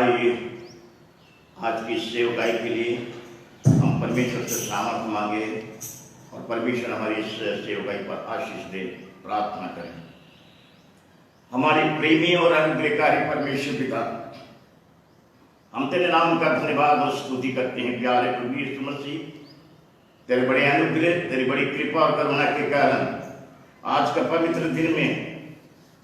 भाई, आज की सेवकाई के लिए हम परमेश्वर से सामर्थ मांगे और परमेश्वर हमारी इस सेवकाई पर आशीष दे, प्रार्थना करें। हमारे प्रेमी और अनुग्रहकारी परमेश्वर पिता, हम तेरे नाम का धन्यवाद और स्तुति करते हैं। प्यारे प्रभु यीशु मसीह, तेरे बड़े अनुग्रह, तेरी बड़ी कृपा और करुणा के कारण आज का पवित्र दिन में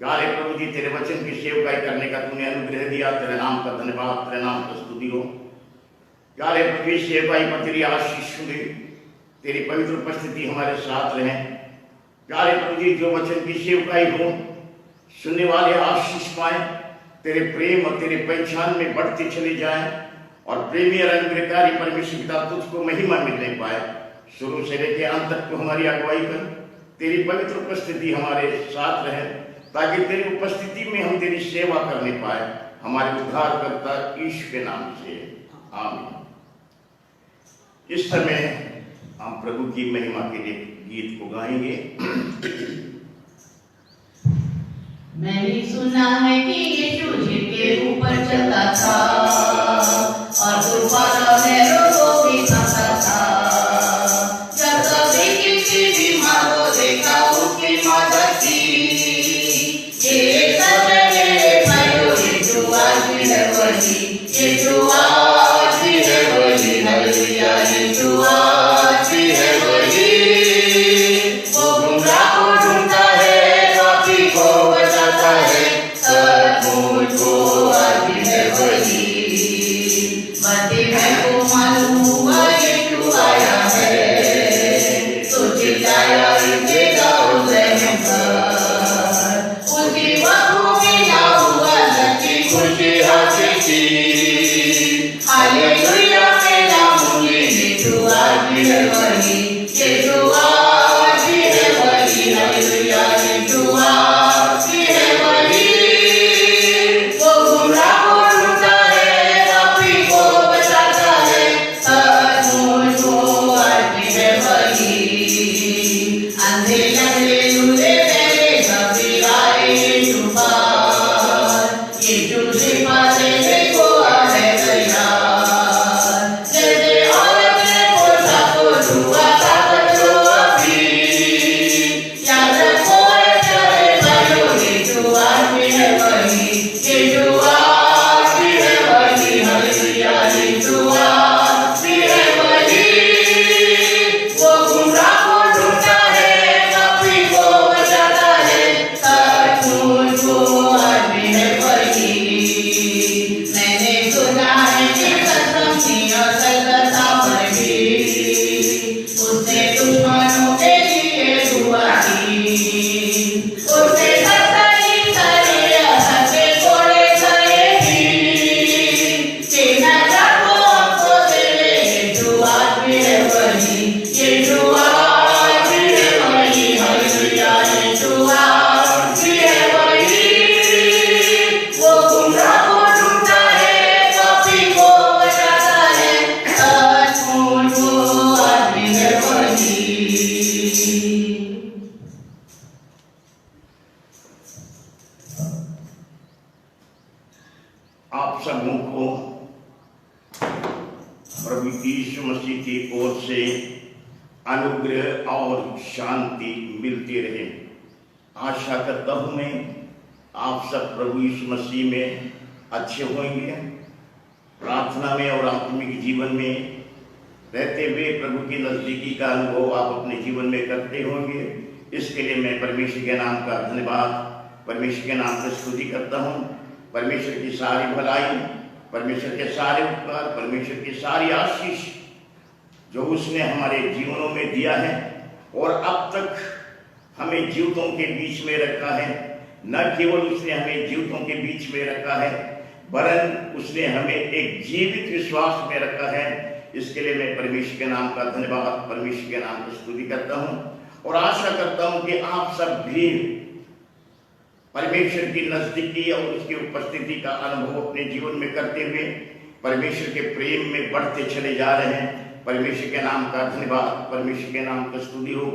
प्यारे प्रभु जी तेरे वचन की सेवकाई करने का तूने अनुग्रह दिया। तेरे नाम का धन्यवाद, तेरे नाम का स्तुति हो। प्यारे प्रभु सेवकाई पर तेरी आशीष सुने, तेरी पवित्र उपस्थिति हमारे साथ रहे। प्यारे प्रभु जी जो वचन की सेवकाई हो, सुनने वाले आशीष पाए, तेरे प्रेम और तेरे पहचान में बढ़ते चले जाए और प्रेमी और अनुग्रहकारी परमेश्वर पिता तुझको महिमा मिलने पाए। शुरू से लेकर अंत तक तो हमारी अगुवाई कर, तेरी पवित्र उपस्थिति हमारे साथ रहे, ताकि तेरी उपस्थिति में हम तेरी सेवा करने पाए। हमारे उद्धारकर्ता यीशु के नाम से आमीन। इस समय हम प्रभु की महिमा के लिए गीत को गाएंगे। मैंने सुना है कि यीशु के ऊपर चला था और तूफानों लहरों को भी थामा था। जब कभी किसी बीमार को देखा उसकी मदद की, ये समय मेरे भाइयों यीशु आज भी है वही, यीशु आज भी है वही, हालेलुया यीशु आज भी है वही। वो गुमराह को ढूंढता है, पापी को बचाता है, सचमुच वो आज भी है वही। मरते हैं को मालूम हुआ यीशु आया है, तो चिल्लाया देगा रहम कर। उसकी बाहों में ना हुआ सच्ची खुशी हासिल की, हालेलुया मेरा मुझे यीशु आज भी है वही, यीशु आज भी है वही, हालेलुया यीशु आज भी है वही। वो गुमराह को ढूंढता है, पापी को बचाता है, सचमुच वो आज भी है वही। अंधे लंगड़े लूले बहरे सभी आए यीशु पास, यीशु से पासे देखो है तैयार। जैसे औरत ने पोछा को छुआ था बच्चों अभी, याद रखो चाहे भाइयों यीशु आज भी है वही, यीशु आज भी है वही, हालेलुया यीशु आज भी है वही। वो गुमराह को ढूंढता है, पापी को बचाता है, सचमुच वो आज भी है वही। मैंने सुना है कि सतसंगी और सतकथा पर भी उसने दुश्मनों के लिए दुआ की। उसने सत्ताई सारे हंसे थोड़े सारे भी, चेना जाको आपको तेरे यीशु आज भी है वही, यीशु आज भी है वही, हालेलुया यीशु आज भी है वही। वो गुमराह को ढूंढता है, पापी को बचाता है, सचमुच वो आज भी है वही। आप सबों को प्रभु यीशु मसीह की ओर से अनुग्रह और शांति मिलती रहे। आशा करता हूं मैं आप सब प्रभु यीशु मसीह में अच्छे होंगे, प्रार्थना में और आत्मिक जीवन में रहते हुए प्रभु की नजदीकी का अनुभव आप अपने जीवन में करते होंगे। इसके लिए मैं परमेश्वर के नाम का धन्यवाद, परमेश्वर के नाम की स्तुति करता हूँ। परमेश्वर की सारी भलाई, परमेश्वर के सारे उपकार, परमेश्वर की सारी आशीष जो उसने हमारे जीवनों में दिया है और अब तक हमें जीवितों के बीच में रखा है। न केवल उसने हमें जीवितों के बीच में रखा है, वरन उसने हमें एक जीवित विश्वास में रखा है। इसके लिए मैं परमेश्वर के नाम का धन्यवाद, परमेश्वर के नाम की स्तुति करता हूँ और आशा करता हूँ कि आप सब भी परमेश्वर की नजदीकी और उसकी उपस्थिति का अनुभव अपने जीवन में करते हुए परमेश्वर के प्रेम में बढ़ते चले जा रहे हैं। परमेश्वर के नाम का धन्यवाद, परमेश्वर के नाम की स्तुति हो।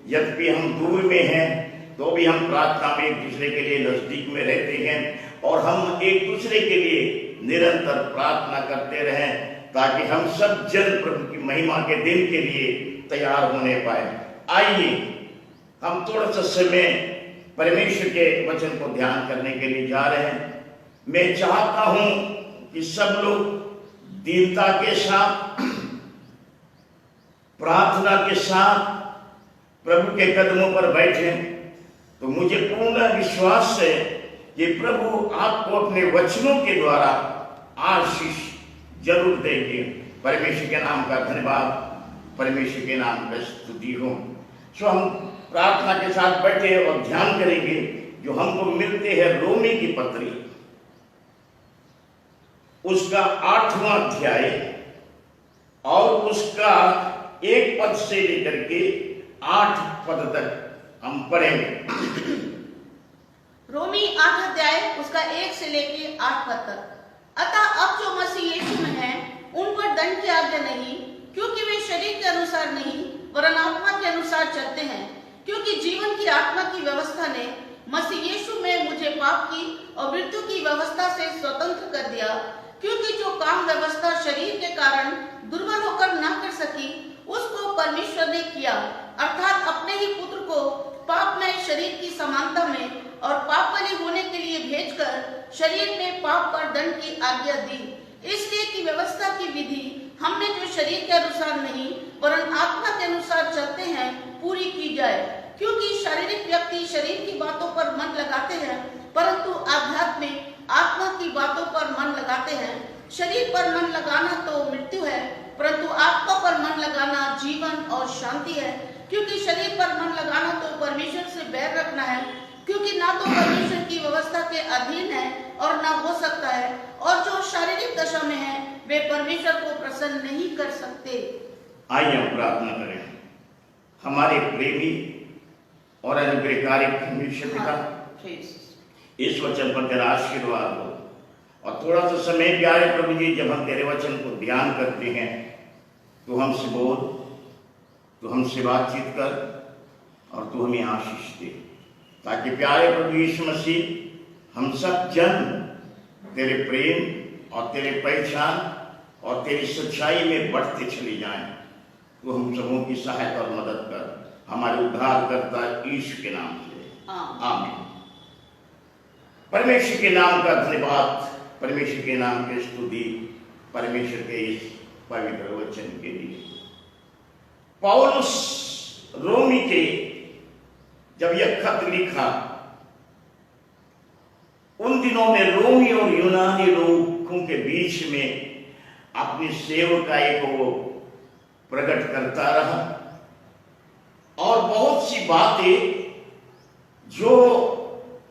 यद्यपि हम दूर में हैं तो भी हम प्रार्थना में एक दूसरे के लिए नजदीक में रहते हैं और हम एक दूसरे के लिए निरंतर प्रार्थना करते रहें, ताकि हम सब जन प्रभु की महिमा के दिन के लिए तैयार होने पाए। आइए हम थोड़ा सा समय परमेश्वर के वचन को ध्यान करने के लिए जा रहे हैं। मैं चाहता हूं कि सब लोग दीनता के साथ, प्रार्थना के साथ प्रभु के कदमों पर बैठे। तो मुझे पूर्ण विश्वास है कि प्रभु आपको अपने वचनों के द्वारा आशीष जरूर देंगे। परमेश्वर के नाम का धन्यवाद, परमेश्वर के नाम का स्तुति हो। सो हम प्रार्थना के साथ बैठे और ध्यान करेंगे जो हमको मिलते हैं रोमी की पत्री, उसका 8वां अध्याय और उसका 1 पद से लेकर के 8 पद तक हम पढ़ेंगे। रोमी 8 अध्याय उसका 1 से लेके 8 पद तक। अतः अब जो मसीह यीशु में है उन पर दंड की आज्ञा नहीं, क्योंकि वे शरीर के अनुसार नहीं वरन आत्मा के अनुसार चलते हैं। क्योंकि जीवन की आत्मा की व्यवस्था ने मसीह यीशु में मुझे पाप की और मृत्यु की व्यवस्था से स्वतंत्र कर दिया। क्योंकि जो काम व्यवस्था शरीर के कारण दुर्बल होकर न कर सकी, उसको परमेश्वर ने किया, अर्थात अपने ही पुत्र को पाप में शरीर की समानता में और पाप बलि होने के लिए भेजकर शरीर में पाप पर दंड की आज्ञा दी। इसलिए कि व्यवस्था की विधि हमने जो शरीर के अनुसार नहीं वरन आत्मा के अनुसार चलते हैं पूरी की जाए। क्योंकि शारीरिक व्यक्ति शरीर की बातों पर मन लगाते हैं, परंतु आध्यात्मिक आत्मा की बातों पर मन लगाते हैं। शरीर पर मन लगाना तो मृत्यु है, परंतु आत्मा पर मन लगाना जीवन और शांति है। क्योंकि शरीर पर मन लगाना तो परमेश्वर से बैर रखना है, क्योंकि ना तो परमेश्वर की व्यवस्था के अधीन है और ना हो सकता है, और जो शारीरिक दशा में है वे परमेश्वर को प्रसन्न नहीं कर सकते। आइए हम प्रार्थना करें। हमारे प्रेमी और अनुग्रहकारी परमेश्वर पिता, इस वचन पर तेरा आशीर्वाद हो। और थोड़ा सा समय प्यारे प्रभु जी, जब हम तेरे वचन को ध्यान करते हैं तो हमसे बोल, तो हमसे बातचीत कर और तू हमें आशीष दे, ताकि प्यारे प्रभु यीशु मसीह हम सब जन तेरे प्रेम और तेरे पहचान और तेरी सच्चाई में बढ़ते चले जाएं। तो हम सबों की सहायता और मदद कर, हमारे उद्धारकर्ता यीशु के नाम से आमीन। परमेश्वर के नाम का धन्यवाद, परमेश्वर के नाम की स्तुति, परमेश्वर के इस पवित्र वचन के लिए। पौलुस रोमी के जब यह खत लिखा, उन दिनों में रोमी और यूनानी लोगों के बीच में अपनी सेवकाई को वो प्रकट करता रहा, और बहुत सी बातें जो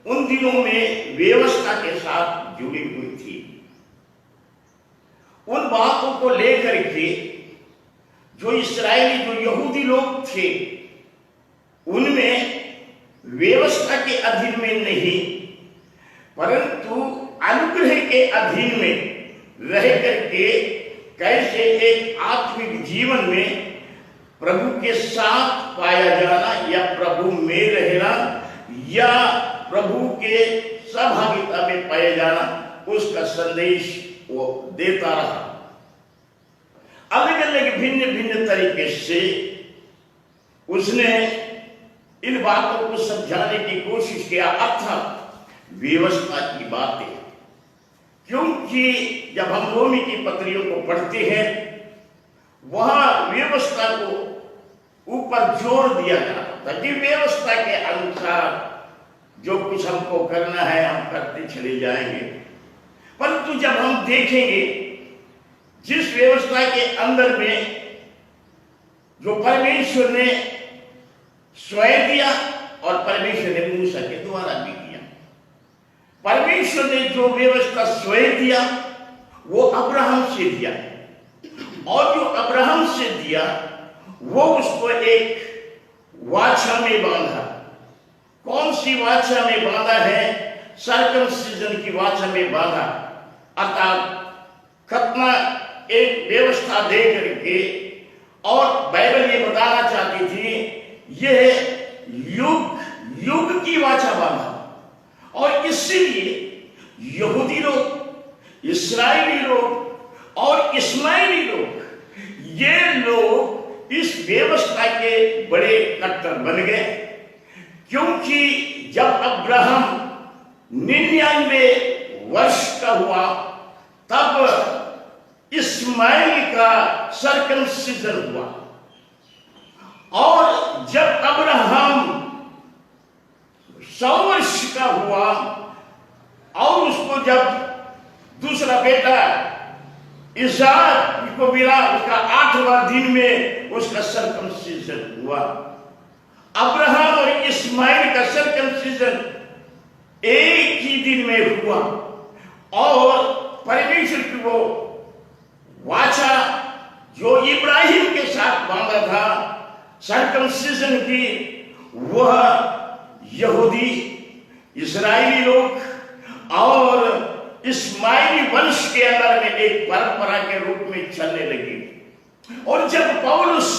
उन दिनों में व्यवस्था के साथ जुड़ी हुई थी, उन बातों को लेकर के जो इस्राएली, जो यहूदी लोग थे, उनमें व्यवस्था के अधीन में नहीं परंतु अनुग्रह के अधीन में रह करके कैसे एक आत्मिक जीवन में प्रभु के साथ पाया जाना या प्रभु में रहना या प्रभु के सहभागिता में पाया जाना, उसका संदेश वो देता रहा। अलग अलग भिन्न भिन्न तरीके से उसने इन बातों को समझाने की कोशिश किया, अर्थात व्यवस्था की बातें। क्योंकि जब हम रोमी की पत्रियों को पढ़ते हैं, वहां व्यवस्था को ऊपर जोर दिया जाता था कि व्यवस्था के अनुसार जो कुछ हमको करना है हम करते चले जाएंगे। परंतु जब हम देखेंगे जिस व्यवस्था के अंदर में जो परमेश्वर ने स्वयं दिया और परमेश्वर ने मूसा के द्वारा भी दिया, परमेश्वर ने जो व्यवस्था स्वयं दिया वो अब्राहम से दिया, और जो अब्राहम से दिया वो उसको एक वाचा में बांधा। कौन सी वाचा में बांधा है? सर्कमसिजन की वाचा में बांधा, अर्थात खतना एक व्यवस्था दे करके। और बाइबल ये बताना चाहती थी यह युग युग की वाचा बांधा, और इसीलिए यहूदी लोग, इस्राएली लोग और इस्माइली लोग, ये लोग इस व्यवस्था के बड़े कट्टर बन गए। क्योंकि जब अब्राहम 99 वर्ष का हुआ तब इस्माइल का सर्कमसिजन हुआ, और जब अब्राहम 100 वर्ष का हुआ और उसको जब दूसरा बेटा इसहाक को मिला, उसका 8वां दिन में उसका सर्कमसिजन हुआ। अब्राहम और इस्माइल का सर्कमसिजन एक ही दिन में हुआ, और परमेश्वर की वो वाचा जो इब्राहिम के साथ बांधा था सर्कमसिजन की, वह यहूदी, इस्राएली लोग और इस्माइली वंश के अंदर में एक परंपरा के रूप में चलने लगी। और जब पौलुस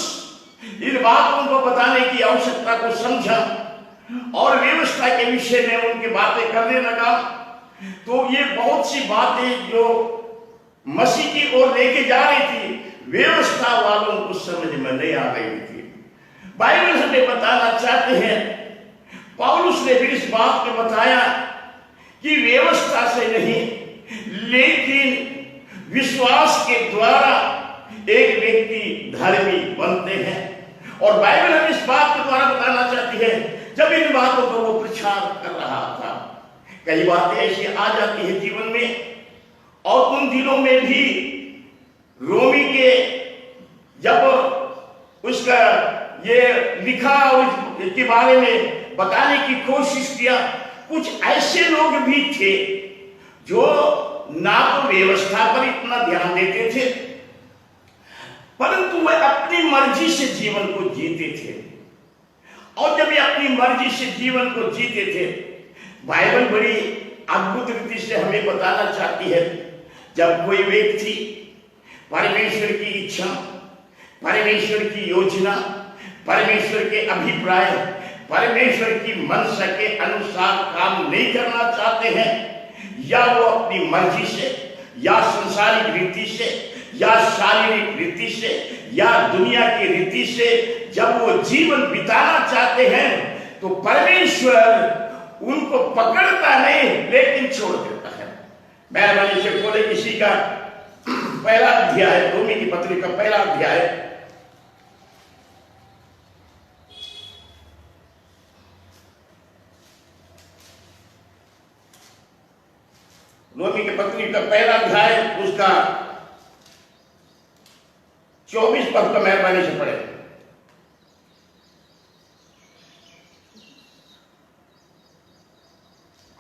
इन बातों को बताने की आवश्यकता को समझा और व्यवस्था के विषय में उनकी बातें करने लगा, तो ये बहुत सी बातें जो मसीह की ओर लेके जा रही थी, व्यवस्था वालों को समझ में नहीं आ रही थी। बाइबल हमें बताना चाहते हैं, पौलुस ने भी इस बात को बताया कि व्यवस्था से नहीं लेकिन विश्वास के द्वारा एक व्यक्ति धर्मी बनते हैं। और बाइबल हमें इस बात के द्वारा बताना चाहती है, जब इन बातों को वो प्रचार कर रहा था, कई बातें ऐसी आ जाती है जीवन में, और उन दिनों में भी रोमी के जब उसका ये लिखा और इसके बारे में बताने की कोशिश किया, कुछ ऐसे लोग भी थे जो ना तो व्यवस्था पर इतना ध्यान देते थे, परंतु वह अपनी मर्जी से जीवन को जीते थे। और जब ये अपनी मर्जी से जीवन को जीते थे, बाइबल बड़ी अद्भुत रीति से हमें बताना चाहती है, जब कोई व्यक्ति परमेश्वर की इच्छा, परमेश्वर की योजना, परमेश्वर के अभिप्राय, परमेश्वर की मनसा के अनुसार काम नहीं करना चाहते हैं, या वो अपनी मर्जी से या सांसारिक रीति से या शारीरिक रीति से या दुनिया की रीति से जब वो जीवन बिताना चाहते हैं, तो परमेश्वर उनको पकड़ता नहीं लेकिन छोड़ देता है। मेहरबानी से बोले किसी का पहला अध्याय, रोमी की पत्री का पहला अध्याय, रोमी की पत्री का पहला अध्याय उसका 24 पद को मेहरबानी से पढ़े।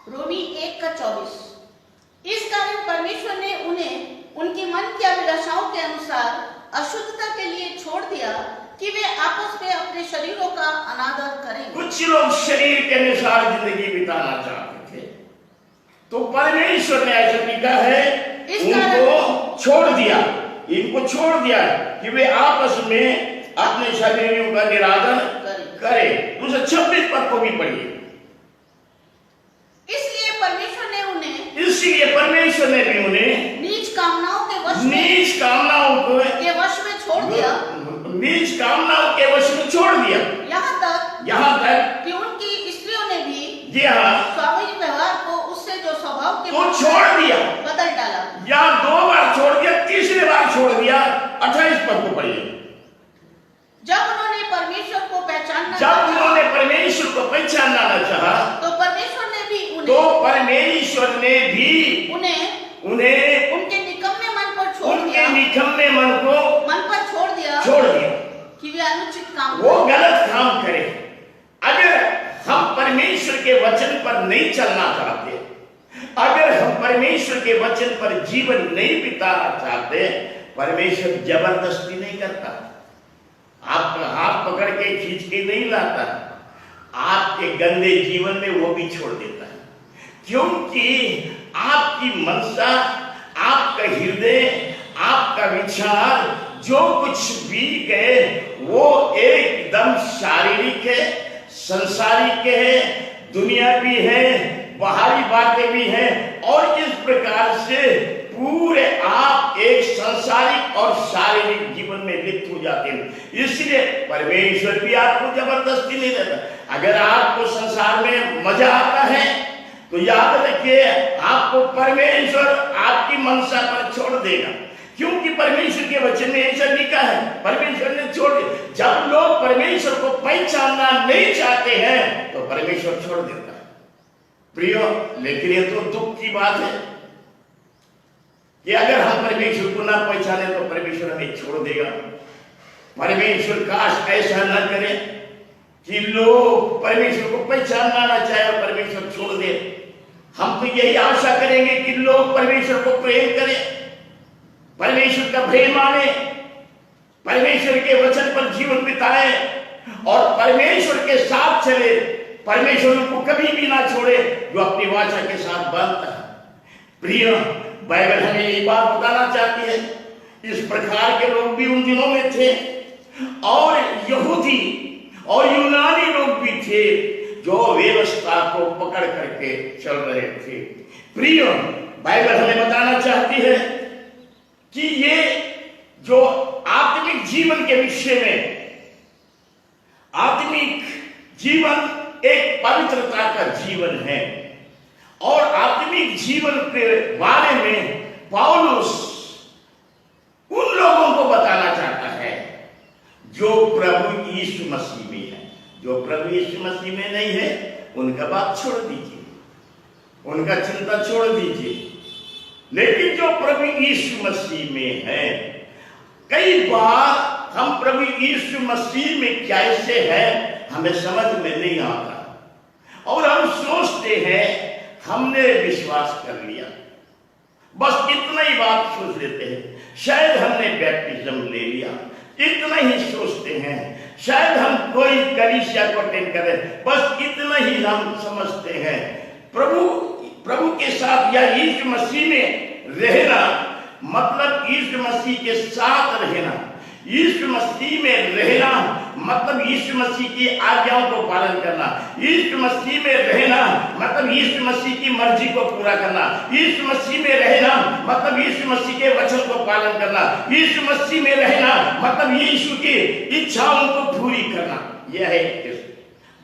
रोमी 1:24। इस कारण परमेश्वर ने उन्हें उनकी मन की अभिलाषाओं के अनुसार अशुद्धता के लिए छोड़ दिया कि वे आपस में अपने शरीरों का अनादर करें। कुछ लोग शरीर के अनुसार जिंदगी बिताना चाहते थे, तो परमेश्वर ने ऐसा लिखा है, उनको छोड़ दिया, इनको छोड़ दिया कि वे आपस में अपने शरीरों का निरादर करें। दूसरा 26 पद को भी पढ़िए। इसलिए परमेश्वर ने भी उन्हें नीच कामनाओं के वश में छोड़ दिया, नीच कामनाओं के वश में छोड़ दिया, यहाँ तक कि उनकी स्त्रियों ने भी जी हाँ स्वाभाविक व्यवहार को उससे जो स्वभाव के तो छोड़ दिया, बदल डाला। यहाँ 2 बार छोड़ दिया, तीसरी बार छोड़ दिया। 28 पद को पढ़िए। जब उन्होंने परमेश्वर को पहचानना चाहा, तो परमेश्वर ने भी उन्हें उनके निकम्मे मन पर छोड़ दिया कि वे अनुचित काम वो गलत काम करे। अगर हम परमेश्वर के वचन पर नहीं चलना चाहते, अगर हम परमेश्वर के वचन पर जीवन नहीं बिताना चाहते, परमेश्वर जबरदस्ती नहीं करता, आपका हाथ पकड़ के खींच के नहीं लाता, आपके गंदे जीवन में वो भी छोड़ देता है। क्योंकि आपकी मनसा, आपका हृदय, आपका विचार, जो कुछ भी है वो एकदम शारीरिक है, संसारिक है, दुनिया भी है, बाहरी बातें भी हैं, और इस प्रकार से पूरे आप एक सांसारिक और शारीरिक जीवन में लिप्त हो जाते हैं। इसलिए परमेश्वर भी आपको जबरदस्ती नहीं देता। अगर आपको संसार में मजा आता है तो याद रखिए, आपको परमेश्वर आपकी मनसा पर छोड़ देगा, क्योंकि परमेश्वर के वचन में ऐसा लिखा है, परमेश्वर ने छोड़ दिया। जब लोग परमेश्वर को पहचानना नहीं चाहते हैं तो परमेश्वर छोड़ देता है। प्रियो, लेकिन ये तो दुख की बात है कि अगर हम परमेश्वर को ना पहचाने तो परमेश्वर हमें छोड़ देगा। परमेश्वर काश ऐसा न करे कि लोग परमेश्वर को पहचानना ना चाहे और परमेश्वर छोड़ दे। हम तो यही आशा करेंगे कि लोग परमेश्वर को प्रेम करें, परमेश्वर का प्रेम माने, परमेश्वर के वचन पर जीवन बिताए और परमेश्वर के साथ चले। परमेश्वर उनको कभी भी ना छोड़े जो अपनी वाचा के साथ बांधता है। प्रिय, बाइबल हमें ये बात बताना चाहती है। इस प्रकार के लोग भी उन दिनों में थे और यहूदी और यूनानी लोग भी थे जो व्यवस्था को पकड़ करके चल रहे थे। प्रिय, बाइबल हमें बताना चाहती है कि ये जो आत्मिक जीवन के विषय में, आत्मिक जीवन एक पवित्रता का जीवन है और आत्मिक जीवन के बारे में पौलुस उन लोगों को बताना चाहता है जो प्रभु यीशु मसीह में है। जो प्रभु यीशु मसीह में नहीं है उनका बात छोड़ दीजिए, उनका चिंता छोड़ दीजिए। लेकिन जो प्रभु यीशु मसीह में है, कई बार हम प्रभु यीशु मसीह में कैसे हैं हमें समझ में नहीं आता और हम सोचते हैं हमने विश्वास कर लिया, बस इतना ही बात सोच लेते हैं। शायद हमने बैप्टिज्म ले लिया, इतना ही सोचते हैं। शायद हम कोई कलीसिया को अटेंड करें, बस इतना ही हम समझते हैं। प्रभु के साथ या यीशु मसीह में रहना मतलब यीशु मसीह के साथ रहना, यीशु मसीह में रहना मतलब यीशु मसीह की आज्ञाओं को पालन करना, यीशु मसीह में रहना मतलब यीशु मसीह की मर्जी को पूरा करना, यीशु मसीह में रहना मतलब यीशु मसीह के वचन को पालन करना, यीशु मसीह में रहना मतलब यीशु की इच्छाओं को पूरी करना। यह है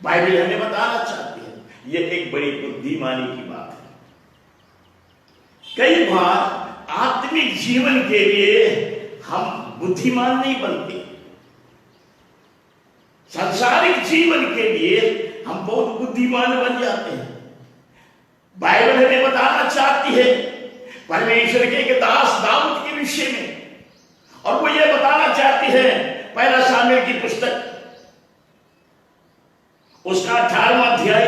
बाइबल हमें बताना चाहती है। यह एक बड़ी बुद्धिमानी की बात है। कई बार आत्मिक जीवन के लिए हम बुद्धिमान नहीं बनते, सांसारिक जीवन के लिए हम बहुत बुद्धिमान बन जाते हैं। बाइबल हमें बताना चाहती है परमेश्वर के एक दास दाऊद के विषय में, और वो ये बताना चाहती है पहला शामूएल की पुस्तक उसका 18वां अध्याय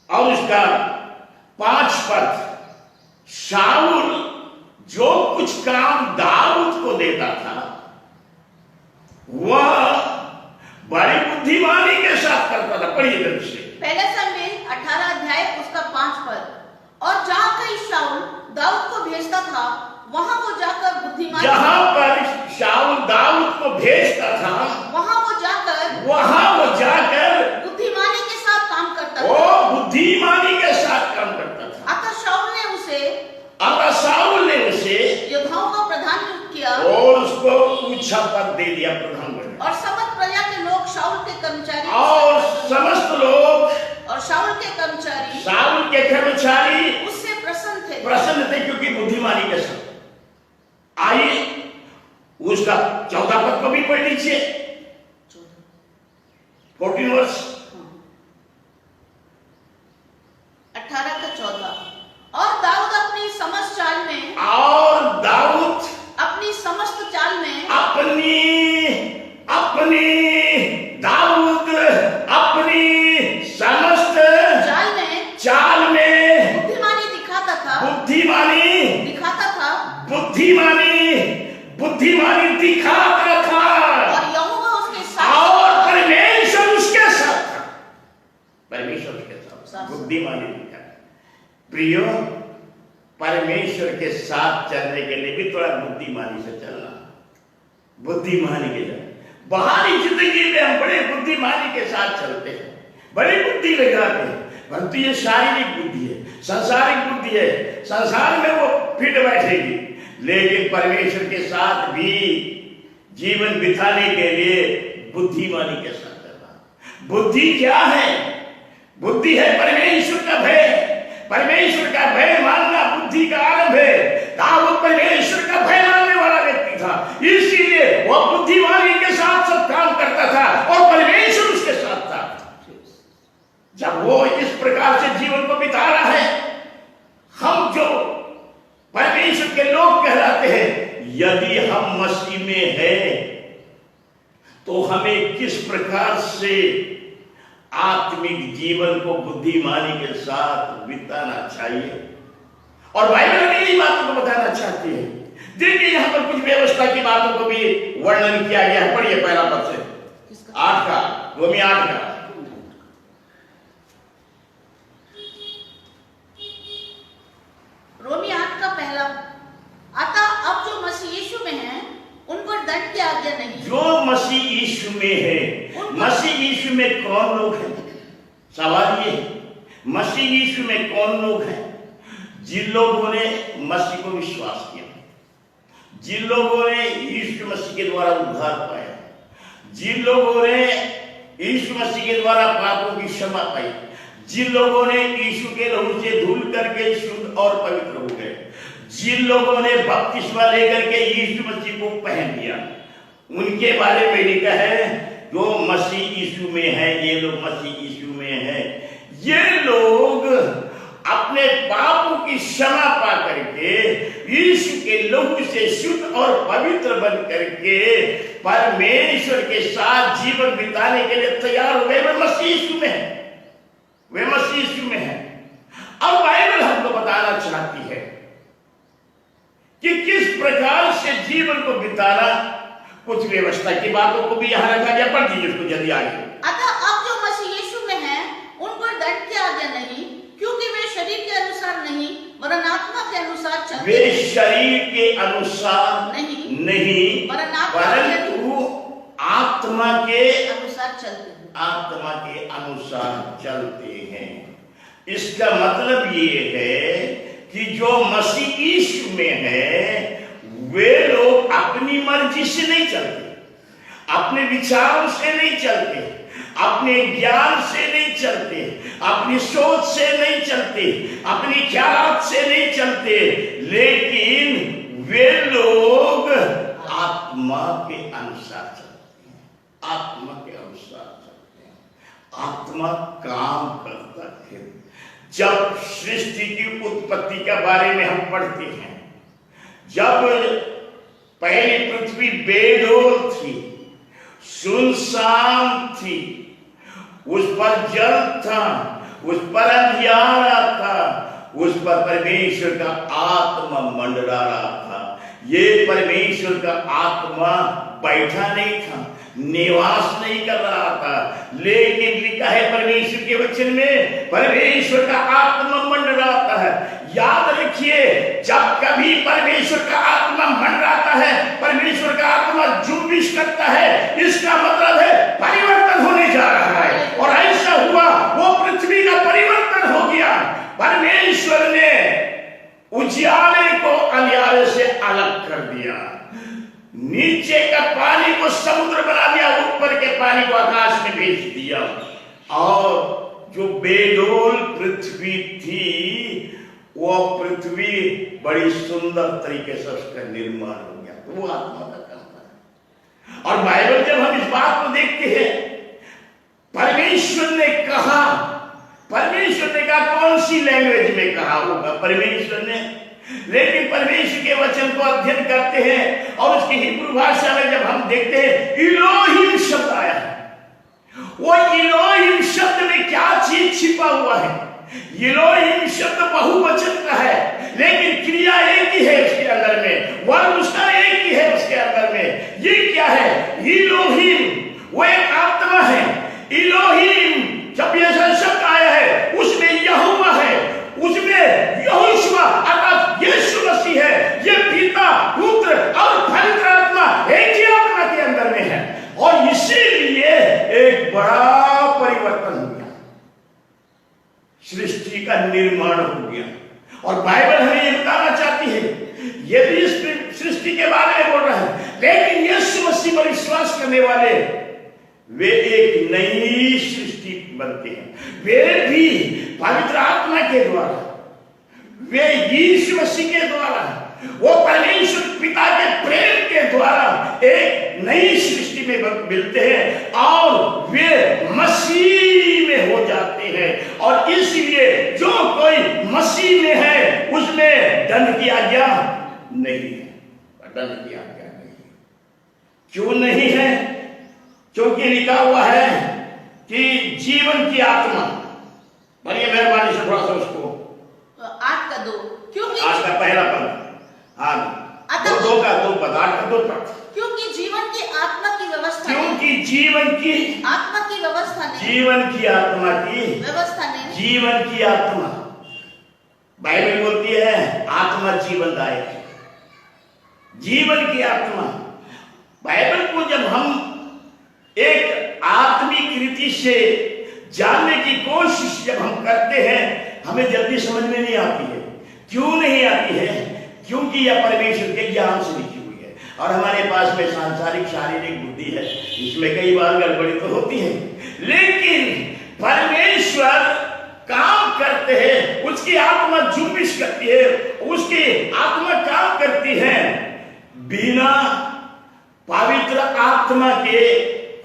और उसका 5 पद। शाऊल जो कुछ काम दाऊद को देता था वह बड़ी बुद्धिमानी के साथ करता था। पढ़िए जल्दी से। पहला शामूएल 18 अध्याय उसका 5 पद। और जहां कहीं शाऊल दाऊद को भेजता था वहां वो जाकर बुद्धिमानी, जहां पर शाऊल दाऊद को भेजता था वहां वो जाकर बुद्धिमानी के साथ काम करता था। वो बुद्धिमानी के साथ काम करता था। अतः शाऊल ने उसे योद्धाओं का प्रधान नियुक्त किया और उसको ऊंचा पद दे दिया, प्रधान बना। और समस्त प्रजा के लोग शाऊल के कर्मचारी और समस्त लोग और शाऊल के कर्मचारी उससे प्रसन्न थे क्योंकि बुद्धिमानी के साथ। आइए उसका 14 पद को भी पढ़ लीजिए, 14 वर्ष 18 का 14। और दाऊद अपनी समस्त चाल में बुद्धिमानी दिखाता था और यहोवा उसके साथ और परमेश्वर उसके साथ था। परमेश्वर उसके साथ बुद्धिमानी दिखा। प्रियो, परमेश्वर के साथ चलने के लिए भी थोड़ा बुद्धिमानी से चलना, बुद्धिमानी के साथ। बाहरी जिंदगी में हम बड़े बुद्धिमानी के साथ चलते हैं, बड़ी बुद्धि लगाते हैं, परंतु ये शारीरिक बुद्धि है, सांसारिक बुद्धि है, संसार में वो फिट बैठेगी। लेकिन परमेश्वर के साथ भी जीवन बिताने के लिए बुद्धिमानी के साथ करना। बुद्धि क्या है? बुद्धि है परमेश्वर का भय। परमेश्वर का भय मानना बुद्धि का आरंभ है। दाऊद परमेश्वर का भय मानने वाला व्यक्ति था, इसीलिए वह बुद्धिमानी के साथ सब काम करता था और परमेश्वर उसके साथ था। जब वो इस प्रकार से जीवन को बिता रहा है, हम जो परमेश्वर के लोग कहलाते हैं, यदि हम मसीह में हैं तो हमें किस प्रकार से आत्मिक जीवन को बुद्धिमानी के साथ बिताना चाहिए। और बाइबल में यही बातों को बताना चाहती है। देखिए यहां पर कुछ व्यवस्था की बातों को भी वर्णन किया गया है। पढ़िए पहला पद से 8 का, रोमी 8 का। रोमी 8 का पहला। अतः अब जो मसीह यीशु में है उन पर दंड की आज्ञा नहीं। जो मसीह यीशु में है, मसीह यीशु में कौन लोग हैं? सवाल ये, मसीह यीशु में कौन लोग हैं? जिन लोगों ने मसीह को विश्वास किया, जिन लोगों ने यीशु मसीह के द्वारा उद्धार पाया, जिन लोगों ने यीशु मसीह के द्वारा पापों की क्षमा पाई, जिन लोगों ने यीशु के लहू से धुल करके शुद्ध और पवित्र हो गए, जिन लोगों ने बपतिस्मा लेकर के यीशु मसीह को पहन लिया, उनके बारे में लिखा है जो मसीह यीशु में है, ये लोग मसीह यीशु में हैं, ये लोग अपने पापों की क्षमा पा करके यीशु के लहू से शुद्ध और पवित्र बन करके परमेश्वर के साथ जीवन बिताने के लिए तैयार हो गए। वे मसीह यीशु में है, वे मसीह यीशु में है। अब बाइबल हमको बताना चाहती है कि किस प्रकार से जीवन को बिताना। कुछ व्यवस्था की बातों को भी यहां रखा गया। पढ़ दीजिए उसको जल्दी आगे। अतः अब जो मसीह यीशु में है उन पर दंड की आज्ञा नहीं, क्योंकि वे शरीर के अनुसार नहीं वरन आत्मा के अनुसार चलते हैं। वे शरीर के अनुसार नहीं परंतु आत्मा के अनुसार चलते हैं। आत्मा के अनुसार चलते हैं। इसका मतलब ये है कि जो मसीह यीशु में है वे लोग अपनी मर्जी से नहीं चलते, अपने विचारों से नहीं चलते, अपने ज्ञान से नहीं चलते, अपनी सोच से नहीं चलते, अपनी ख्यालात से नहीं चलते, लेकिन वे लोग आत्मा के अनुसार चलते हैं। आत्मा के अनुसार चलते हैं। आत्मा काम करता है। जब सृष्टि की उत्पत्ति के बारे में हम पढ़ते हैं, जब पहली पृथ्वी बेडोल थी, सुनसान थी, उस पर जल था, उस पर अंधियारा था, उस पर परमेश्वर का आत्मा मंडरा रहा था। ये परमेश्वर का आत्मा बैठा नहीं था, निवास नहीं कर रहा था, लेकिन लिखा है परमेश्वर के वचन में परमेश्वर का आत्मा मंडराता है। याद रखिए, जब कभी परमेश्वर का आत्मा मंडराता है, परमेश्वर का आत्मा जुम्बिश करता है, इसका मतलब है परिवर्तन होने जा रहा है। और ऐसा हुआ, वो पृथ्वी का परिवर्तन हो गया। परमेश्वर ने उजियाले को अंधियारे से अलग कर दिया, नीचे का पानी को समुद्र बना दिया, ऊपर के पानी को आकाश में भेज दिया, और जो बेडोल पृथ्वी थी वो पृथ्वी बड़ी सुंदर तरीके से उसका निर्माण हो गया। तो वो आत्मा का काम था। और बाइबल जब हम इस बात को देखते हैं, परमेश्वर ने कहा, कौन सी लैंग्वेज में कहा होगा परमेश्वर ने, लेकिन परमेश्वर के वचन को अध्ययन करते हैं और उसकी हिब्रू भाषा में जब हम देखते हैं इलोहिम शब्द आया है, वो इलोहिम शब्द में क्या चीज छिपा हुआ है? इलोहिम शब्द बहुवचन का है, लेकिन क्रिया एक ही है उसके अंदर में, वर्ण उसका एक ही है उसके अंदर में। ये क्या है? इलोहिम वो एक आत्मा है। इलोहिम जब ये शब्द आया है उसमें यहोवा है, उसमें यहोशुआ अर्थात यीशु मसीह है। ये पिता, पुत्र और पवित्र आत्मा एक ही आत्मा के अंदर में है, और इसीलिए एक बड़ा परिवर्तन हो गया। का निर्माण हो गया। और बाइबल हमें ये बताना चाहती है, यदि इस सृष्टि के बारे में बोल रहा है, लेकिन यीशु मसीह पर विश्वास करने वाले वे एक नई सृष्टि बनते हैं। वे भी पवित्र आत्मा के द्वारा, वे यीशु मसीह के द्वारा, वो परमेश्वर पिता के प्रेम के द्वारा एक नई सृष्टि में मिलते हैं और वे मसीह में हो जाते हैं। और इसलिए जो कोई मसीह में है उसमें दंड की आज्ञा नहीं है, दंड की आज्ञा नहीं है। क्यों नहीं है? क्योंकि लिखा हुआ है कि जीवन की आत्मा, बड़िए मेहरबानी से थोड़ा सा उसको 8 का 2, क्योंकि आज का पहला पद, हाँ दो का 2 पद, 8 का 2 पद। क्योंकि जीवन की आत्मा की व्यवस्था, क्योंकि जीवन की आत्मा की व्यवस्था नहीं, जीवन की आत्मा की व्यवस्था नहीं, जीवन की आत्मा, बाइबल बोलती है आत्मा जीवनदायक है। जीवन की आत्मा, बाइबल को जब हम एक आत्मिक रीति से जानने की कोशिश जब हम करते हैं, हमें जल्दी समझ में नहीं आती है। क्यों नहीं आती है? क्योंकि यह परमेश्वर के ज्ञान से लिखी हुई है और हमारे पास में सांसारिक शारीरिक बुद्धि है, इसमें कई बार गड़बड़ी तो होती है। लेकिन परमेश्वर काम करते हैं, उसकी आत्मा जुम्बिश करती है, उसकी आत्मा काम करती है। बिना पवित्र आत्मा के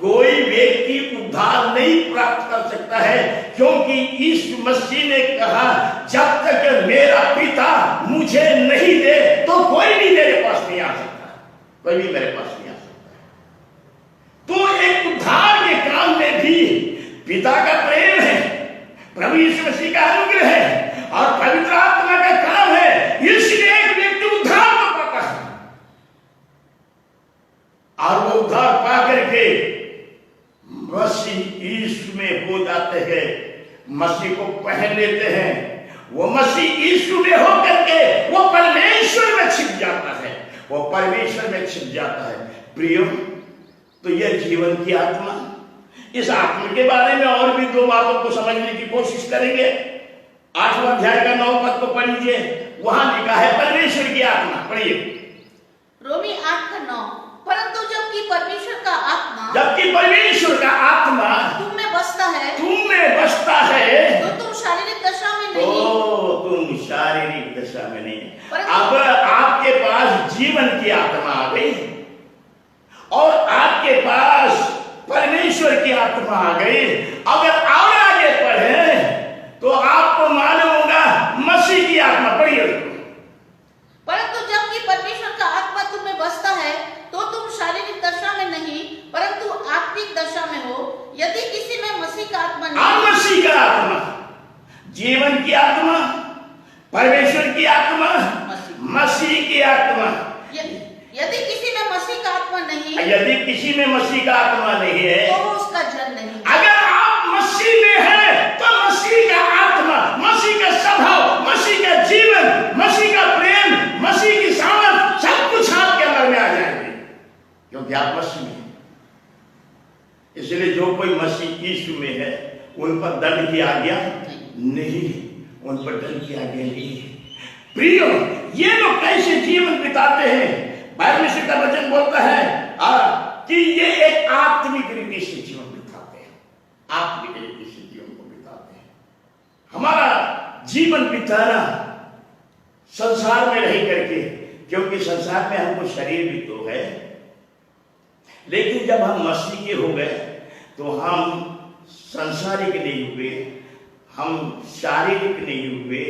कोई व्यक्ति उद्धार नहीं प्राप्त कर सकता है, क्योंकि यीशु मसीह ने कहा जब तक मेरा पिता मुझे नहीं दे तो कोई भी मेरे पास नहीं आ सकता, कोई भी मेरे पास नहीं आ सकता। तो एक उद्धार के काम में भी पिता का प्रेम है, प्रभु यीशु मसीह का अनुग्रह है और पवित्र आत्मा का काम है, इसलिए एक व्यक्ति उद्धार को पाता है और वो उद्धार पा करके मसीह यीशु में हो जाते हैं, मसीह को पहन लेते हैं। वो मसीह यीशु में होकर के वो परमेश्वर में छिप जाता है, वो परमेश्वर में छिप जाता है। प्रियो, तो यह जीवन की आत्मा, इस आत्मा के बारे में और भी 2 बातों को समझने की कोशिश करेंगे। 8वां अध्याय का 9 पद को पढ़िए, वहां लिखा है परमेश्वर की आत्मा। पढ़िए रोमी 8 का 9, परंतु जबकि परमेश्वर का आत्मा, जबकि परमेश्वर का आत्मा तुम में बसता है, तुम में बसता है, तो तुम शारीरिक दशा में नहीं, तो तुम शारीरिक दशा में नहीं। अब आपके पास जीवन की आत्मा आ गई और आपके पास परमेश्वर की आत्मा आ गई। अगर और आगे पढ़े तो आपको मालूम होगा मसीह की आत्मा। पढ़िए, परंतु जबकि परमेश्वर का आत्मा तुम में बसता है तो तुम शारीरिक दशा में नहीं परंतु आत्मिक दशा में हो। यदि किसी में मसीह का आत्मा नहीं, मसीह का आत्मा, जीवन की आत्मा, परमेश्वर की आत्मा, मसीह की आत्मा, यदि किसी में मसीह का आत्मा नहीं, यदि किसी में मसीह का आत्मा नहीं है तो वो उसका जन नहीं। अगर आप मसीह में हैं तो मसीह का आत्मा, मसीह का स्वभाव, मसीह का जीवन, मसीह का प्रेम, मसीह की सामर्थ, सब कुछ आपके अंदर में आ जाएंगे, क्योंकि आप मसीह में हैं। इसलिए जो कोई मसीह यीशु में है उन पर दंड की आज्ञा नहीं है, उन पर दंड की आज्ञा नहीं है। प्रियो, ये लोग कैसे जीवन बिताते हैं? बाइबल का वचन बोलता है कि ये एक आत्मिक रीति से जीवन बिताते हैं, आत्मिक रीति से जीवन को बिताते हैं। हमारा जीवन बिताना संसार में रह करके, क्योंकि संसार में हमको शरीर भी तो है, लेकिन जब हम मसीह के हो गए तो हम संसारिक नहीं हुए, हम शारीरिक नहीं हुए,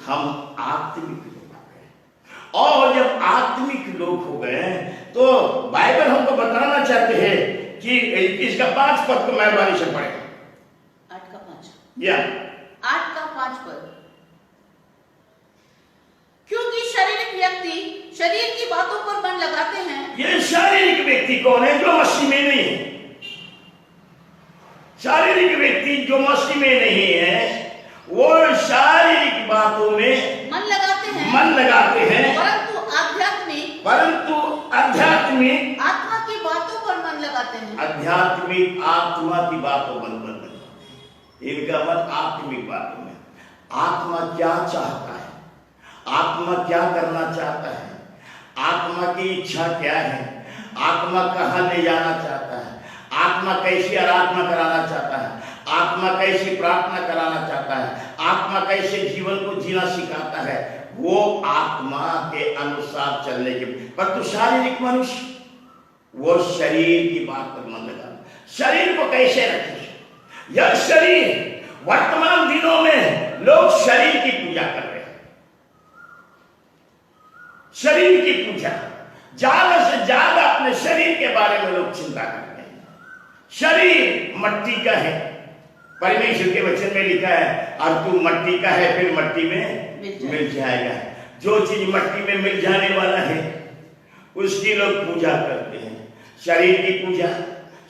हम आत्मिक लोग हो गए। और जब आत्मिक लोग हो गए तो बाइबल हमको बताना चाहते हैं कि इसका 5 पद को मेहरबानी से पढ़े। 8 का 5 या 8 का 5 पद, क्योंकि शारीरिक व्यक्ति शरीर की बातों पर मन लगाते हैं। ये शारीरिक व्यक्ति कौन है? जो मसीह में नहीं है। शारीरिक व्यक्ति जो मसीह में नहीं है वो शारीरिक बातों में मन लगाते हैं, परंतु आध्यात्मिक आत्मा की बातों पर मन लगाते हैं। आध्यात्मिक आत्मा की बातों पर मन लगाते हैं। इनका मन आत्मिक बातों में, आत्मा क्या चाहता है, आत्मा क्या करना चाहता है, आत्मा की इच्छा क्या है, आत्मा कहाँ ले जाना चाहता है, आत्मा कैसी आराधना कराना चाहता है, आत्मा कैसी प्रार्थना कराना चाहता है, आत्मा कैसे जीवन को जीना सिखाता है, वो आत्मा के अनुसार चलने के। परंतु शारीरिक मनुष्य वो शरीर की बात पर मन लगा, शरीर को कैसे रखे। यह शरीर वर्तमान दिनों में लोग शरीर की पूजा कर रहे हैं, शरीर की पूजा, ज्यादा से ज्यादा अपने शरीर के बारे में लोग चिंता करते हैं। शरीर मट्टी का है, परमेश्वर के वचन में लिखा है और तू मट्टी का है फिर मट्टी में मिल जाएगा। जो चीज मट्टी में मिल जाने वाला है उसकी लोग पूजा करते हैं। शरीर की पूजा,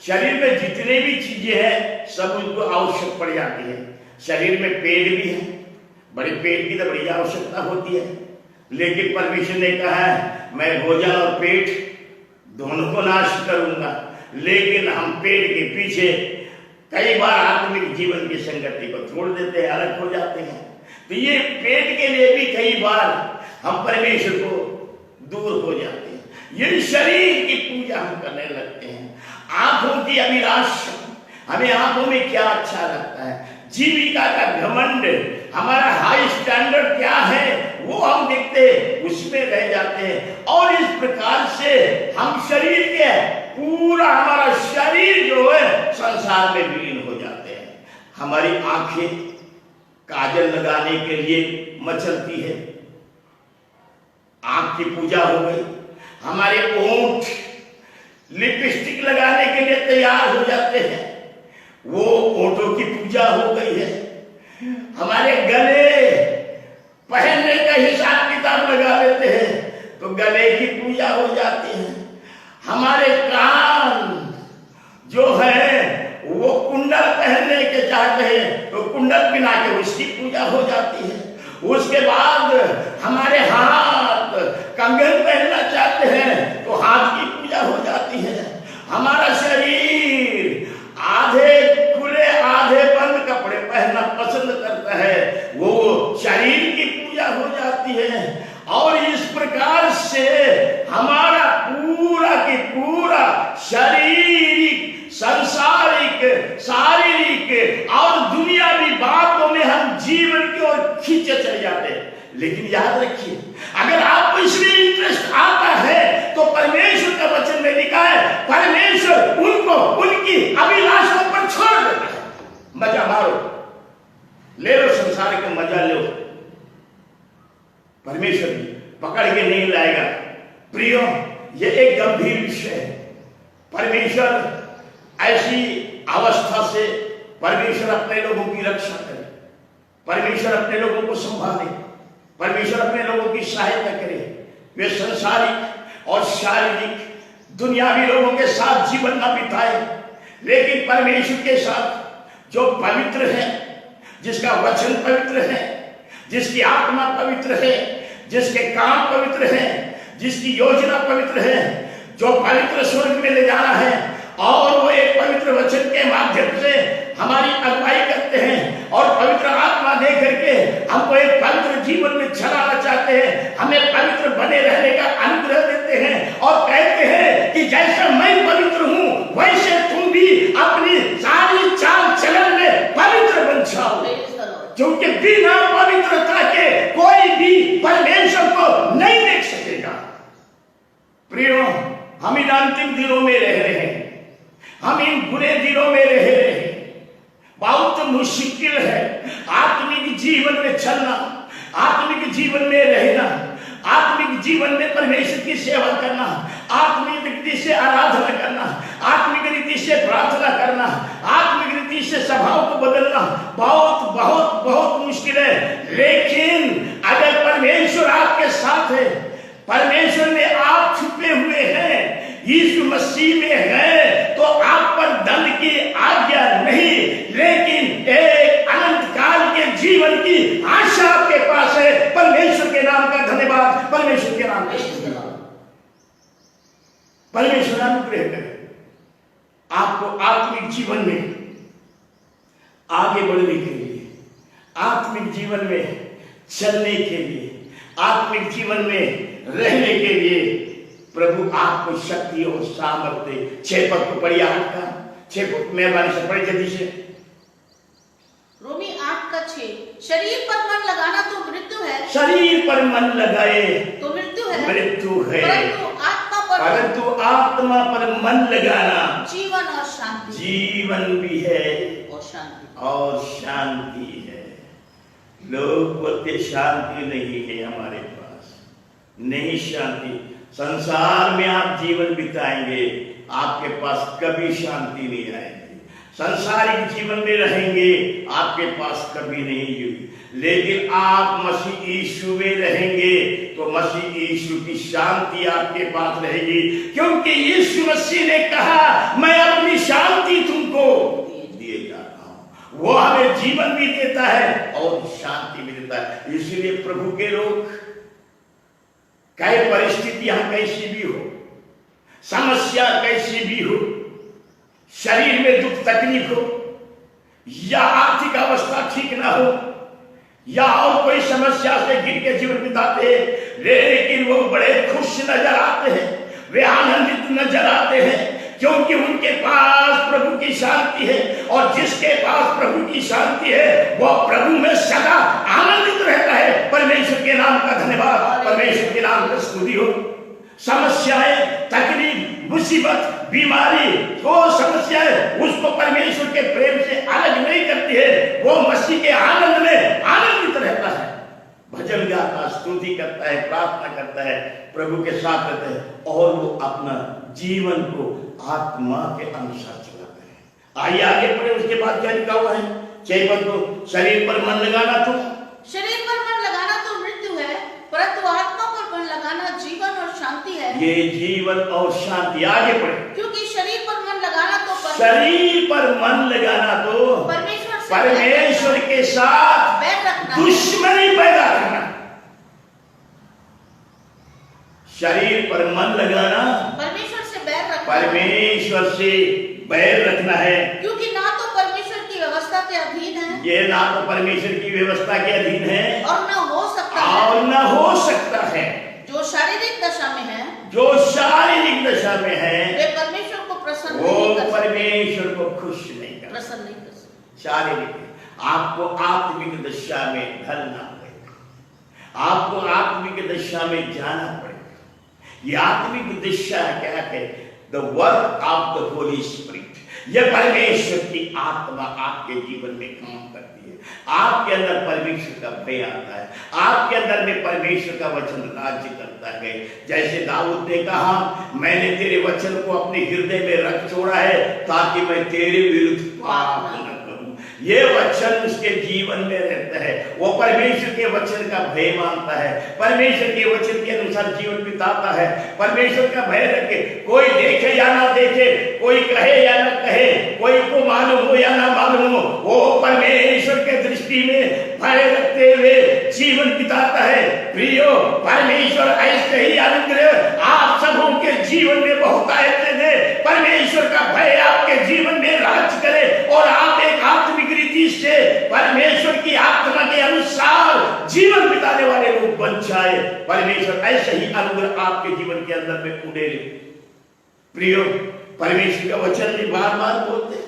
शरीर में जितने भी चीजें हैं सब उनको आवश्यक पड़ जाती है। शरीर में पेट भी है, बड़े पेट की तो बड़ी आवश्यकता होती है, लेकिन परमेश्वर ने कहा है मैं भोजन और पेट दोनों को नाश करूंगा। लेकिन हम पेट के पीछे कई बार आत्मिक जीवन की संगति को छोड़ देते हैं, अलग हो जाते हैं। तो ये पेट के लिए भी कई बार हम परमेश्वर को दूर हो जाते हैं। ये शरीर की पूजा हम करने लगते हैं। आंखों की अभिलाषा, हमें आंखों में क्या अच्छा लगता है, जीविका का घमंड, हमारा हाई स्टैंडर्ड क्या है वो हम देखते उसमें रह जाते हैं। और इस प्रकार से हम शरीर के पूरा हमारा शरीर जो है संसार में विलीन हो जाते हैं। हमारी आंखें काजल लगाने के लिए मचलती है, आंख की पूजा हो गई। हमारे ओंठ लिपस्टिक लगाने के लिए तैयार हो जाते हैं, वो ओंठों की पूजा हो गई है। हमारे गले पहनने का हिसाब किताब लगा लेते हैं तो गले की पूजा हो जाती है। हमारे कान जो है वो कुंडल पहनने के चाहते हैं तो कुंडल पिना के उसकी पूजा हो जाती है। उसके बाद हमारे हाथ कंगन पहनना चाहते हैं तो हाथ की पूजा हो जाती है। हमारा शरीर आधे खुले आधे बंद कपड़े पहनना पसंद करता है, वो शरीर की पूजा हो जाती है। और इस प्रकार से हमारा पूरा की पूरा शारीरिक, सांसारिक, शारीरिक और दुनियावी बातों में हम जीवन की ओर खींचे चले जाते हैं। लेकिन याद रखिए, अगर आपको इसमें इंटरेस्ट आता है तो परमेश्वर का वचन में लिखा है परमेश्वर उनको उनकी अभिलाषाओं पर छोड़ देता है। मजा मारो, ले लो, संसार का मजा लो, परमेश्वर पकड़ के नहीं लाएगा। प्रियो, ये एक गंभीर विषय है। परमेश्वर ऐसी अवस्था से परमेश्वर अपने लोगों की रक्षा करे, परमेश्वर अपने लोगों को संभाले, परमेश्वर अपने लोगों की सहायता करे। वे संसारिक और शारीरिक दुनियावी लोगों के साथ जीवन न बिताए, लेकिन परमेश्वर के साथ जो पवित्र है, जिसका वचन पवित्र है, जिसकी आत्मा पवित्र है, जिसके काम पवित्र है, जिसकी योजना पवित्र है, जो पवित्र स्वर्ग में ले जाना है और वो एक पवित्र वचन के माध्यम से हमारी अगुवाई करते हैं और पवित्र आत्मा दे करके हमको एक पवित्र जीवन में चलाना चाहते हैं, हमें पवित्र बने रहने का अनुग्रह देते हैं और कहते हैं कि जैसा मैं पवित्र हूं वैसे तुम भी अपनी सारी चाल चलन में पवित्र बन जाओ, क्योंकि बिना पवित्रता के कोई भी परमेश्वर को नहीं देख सकेगा। प्रियो, हम इन अंतिम दिनों में रह रहे हैं, हम इन बुरे दिनों में रह रहे हैं। बहुत मुश्किल है आत्मिक जीवन में चलना, आत्मिक जीवन में रहना, आत्मिक जीवन में परमेश्वर की सेवा करना, आत्मिक रीति से आराधना करना, आत्मिक रीति से प्रार्थना करना, आत्मिक रीति से स्वभाव को बदलना बहुत बहुत बहुत मुश्किल है। लेकिन अगर परमेश्वर आपके साथ है, परमेश्वर में आप छुपे हुए हैं, यीशु मसीह में है, तो आप पर दंड की आज्ञा नहीं, लेकिन एक अनंत काल के जीवन की आशा आपके पास है। परमेश्वर के नाम का धन्यवाद, परमेश्वर के नाम का धन्यवाद। परमेश्वर अनुग्रह करे आपको आत्मिक जीवन में आगे बढ़ने के लिए, आत्मिक जीवन में चलने के लिए, आत्मिक जीवन में रहने के लिए प्रभु आपको शक्ति और सामर्थ्य। 6 पद को पढ़िए, 8 का 6 पद मेहरबानी से पढ़िए जल्दी से। रोमी 8 का 6, शरीर पर मन लगाना तो मृत्यु है, शरीर पर मन लगाए तो मृत्यु है, मृत्यु है, परंतु आत्मा पर मन लगाना जीवन और शांति, जीवन भी है और शांति है। लोग बोलते शांति नहीं है हमारे पास, नहीं शांति। संसार में आप जीवन बिताएंगे, आपके पास कभी शांति नहीं आएगी। संसारिक जीवन में रहेंगे, आपके पास कभी नहीं होगी। लेकिन आप मसीह यीशु में रहेंगे तो मसीह यीशु की शांति आपके पास रहेगी, क्योंकि यीशु मसीह ने कहा मैं अपनी शांति तुमको दिए जाता हूं। वो हमें जीवन भी देता है और शांति भी देता है। इसीलिए प्रभु के लोग, चाहे परिस्थिति हम कैसी भी हो, समस्या कैसी भी हो, शरीर में दुख तकलीफ हो, या आर्थिक अवस्था ठीक ना हो, या और कोई समस्या से गिर के जीवन बिताते हैं, लेकिन वो बड़े खुश नजर आते हैं, वे आनंदित नजर आते हैं, क्योंकि उनके पास प्रभु की शांति है। और जिसके पास प्रभु की शांति है वह प्रभु में सदा आनंदित रहता है। परमेश्वर के नाम का धन्यवाद, परमेश्वर के नाम का स्तुति हो। समस्याएं, तकलीफ, मुसीबत, बीमारी, वो समस्याएं उसको परमेश्वर के प्रेम से अलग नहीं करती है। वो मसीह के आनंद में आनंदित रहता है, भजन गाता, स्तुति करता है, प्रार्थना करता है, प्रभु के साथ रहता है, और वो अपना जीवन को आत्मा के अनुसार चलाता है। आइए आगे पढ़े। उसके बाद क्या लिखा हुआ है 6 पद को, शरीर पर मन लगाना तो मृत्यु है, परंतु आत्मा पर मन लगाना जीवन और शांति है। ये जीवन और शांति। आगे पढ़े। क्योंकि शरीर पर मन लगाना तो परमेश्वर के साथ दुश्मनी पैदा करना। शरीर पर मन लगाना परमेश्वर से बैर रखना है, क्योंकि ना तो परमेश्वर की व्यवस्था के अधीन है, ये ना तो परमेश्वर की व्यवस्था के अधीन है, और न हो सकता है। जो शारीरिक दशा में है, वे परमेश्वर को प्रसन्न परमेश्वर को खुश नहीं कर सकते। शारीरिक, आपको आत्मिक दशा में ढलना पड़ेगा, आपको आत्मिक दशा में जाना पड़ेगा। ये आत्मिक दशा क्या है? The work of the Holi spirit. यह परमेश्वर की आत्मा आपके जीवन में काम करती है। आपके अंदर परमेश्वर का भय आता है, आपके अंदर में परमेश्वर का वचन राज्य करता है। जैसे दाऊद ने कहा, मैंने तेरे वचन को अपने हृदय में रख छोड़ा है ताकि मैं तेरे विरुद्ध पाप न करूं। ये वचन उसके जीवन में रहता है। वो परमेश्वर के वचन का भय मानता है, परमेश्वर के वचन के अनुसार जीवन बिताता है। परमेश्वर का भय रखे, कोई देखे या ना देखे, कोई कहे या ना कहे, कोई को मालूम हो या ना मालूम हो, वो परमेश्वर के दृष्टि में भय रखते हुए जीवन बिताता है। प्रियो, परमेश्वर ऐसे ही अनुग्रह आप सबों के जीवन में बहुत ऐसे दे, परमेश्वर का भय आपके जीवन में राज करे और आप एक आत्मिक रीति से परमेश्वर की आत्मा के अनुसार जीवन बिताने वाले लोग बन जाए। परमेश्वर ऐसे ही अनुग्रह आपके जीवन के अंदर में उड़ेले। प्रियो, परमेश्वर का वचन भी बार बार बोलते,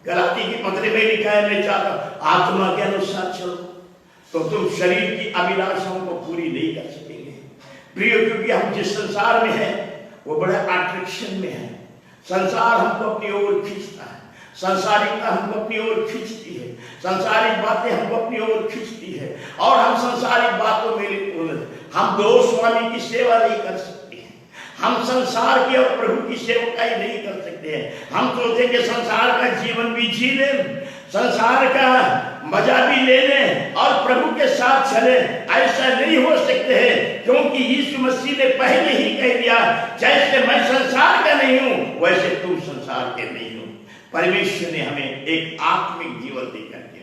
गलाती की पत्री में लिखा है, मैं चाहता आत्मा के अनुसार चलो तो तुम शरीर की अभिलाषाओं को पूरी नहीं कर सकेंगे। प्रियो, क्योंकि हम जिस संसार में हैं वो बड़ा अट्रैक्शन में है। संसार हमको अपनी ओर खींचता है, संसारिकता हमको अपनी ओर खींचती है, संसारिक बातें हमको अपनी ओर खींचती है, और हम संसारिक बातों में हम दो स्वामी की सेवा नहीं कर सकते हैं। हम संसार की और प्रभु की सेवकाई नहीं कर सकते हैं। हम सोचते कि संसार का जीवन भी जी लें, संसार का मजा भी ले लें और प्रभु के साथ चले। ऐसा नहीं हो सकते हैं, क्योंकि यीशु मसीह ने पहले ही कह दिया, जैसे मैं संसार का नहीं हूं वैसे तुम संसार के नहीं हो। परमेश्वर ने हमें एक आत्मिक जीवन देकर के,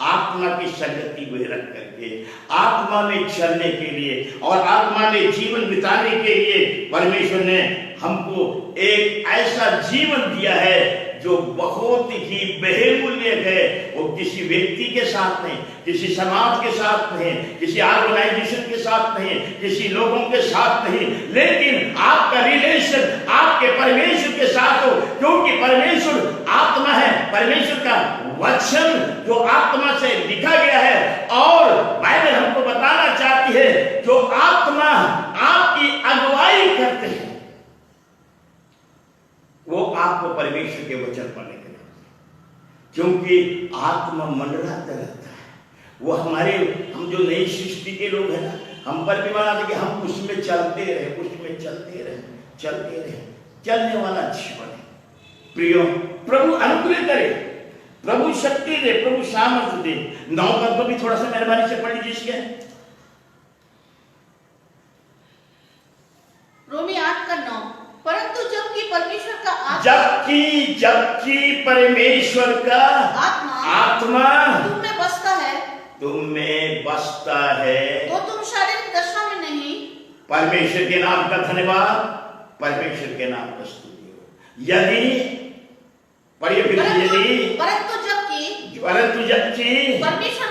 आत्मा की संगति में रख करके, आत्मा में चलने के लिए और आत्मा में जीवन बिताने के लिए परमेश्वर ने हमको एक ऐसा जीवन दिया है जो बहुत ही बहुमूल्य है, वो किसी व्यक्ति के साथ नहीं, किसी समाज के साथ नहीं, किसी ऑर्गेनाइजेशन के साथ नहीं, किसी लोगों के साथ नहीं, लेकिन आपका रिलेशन आपके परमेश्वर के साथ हो, क्योंकि परमेश्वर आत्मा है। परमेश्वर का वचन जो आत्मा से लिखा गया है, और बाइबल हमको बताना चाहती है जो आत्मा आपकी अगुवाई करते हैं वो आपको परमेश्वर के वचन पढ़ने के लिए, क्योंकि आत्मा मंडराता रहता है। वो हम जो नई सृष्टि के लोग हैं ना, हम पर भी माना कि हम उसमें चलते रहे, उसमें चलते रहे, चलने वाला जीवन है। प्रियो, प्रभु अनुग्रह करे, प्रभु शक्ति दे, प्रभु सामर्थ्य दे। 9 पद को भी थोड़ा सा मेहरबानी से पढ़ लीजिए इसके। रोमी 8:9, परंतु जबकि परमेश्वर का जबकि परमेश्वर का आत्मा तुम में बसता है, तो तुम शारीरिक दशा में नहीं। परमेश्वर के नाम का धन्यवाद, परमेश्वर के नाम का स्तुति हो। यदि पढ़िए फिर, यदि परंतु जबकि परमेश्वर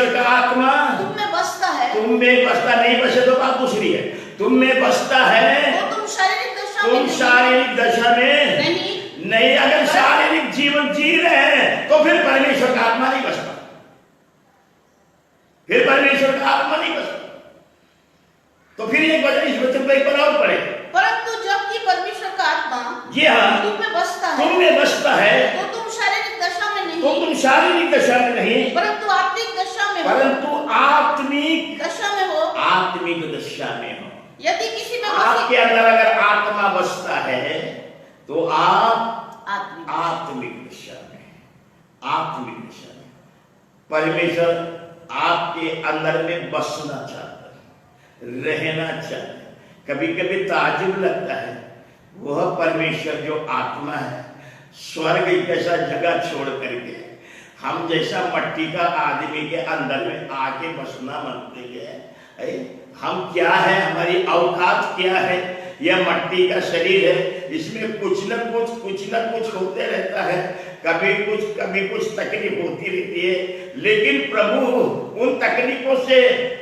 का आत्मा तुम में बसता है, नहीं बसे तो बात दूसरी है। तुम में बसता है तो तुम शारीरिक दशा में नहीं। अगर शारीरिक जीवन जी रहे हैं तो फिर परमेश्वर का आत्मा नहीं बसता, तो फिर एक वचन, इस वचन को एक बार और पढ़े। परंतु जबकि परमेश्वर का आत्मा जी हाँ तुम में बसता है, तो तुम शारीरिक दशा में नहीं, परंतु आत्मिक दशा में आत्मिक दशा में हो। यदि किसी में आपके अंदर अगर आत्मा बसता है तो आप आत्मिक दशा में परमेश्वर आपके अंदर में बसना चाहता है, रहना चाहता है। कभी कभी ताज्जुब लगता है, वह परमेश्वर जो आत्मा है, स्वर्ग जैसा जगह छोड़ करके हम जैसा मट्टी का आदमी के अंदर में आके बसना मानते हैं। हम क्या है, हमारी औकात क्या है? यह मट्टी का शरीर है, इसमें कुछ न कुछ होते रहता है। कभी कुछ तकलीफ होती रहती है, लेकिन प्रभु उन तकलीफों से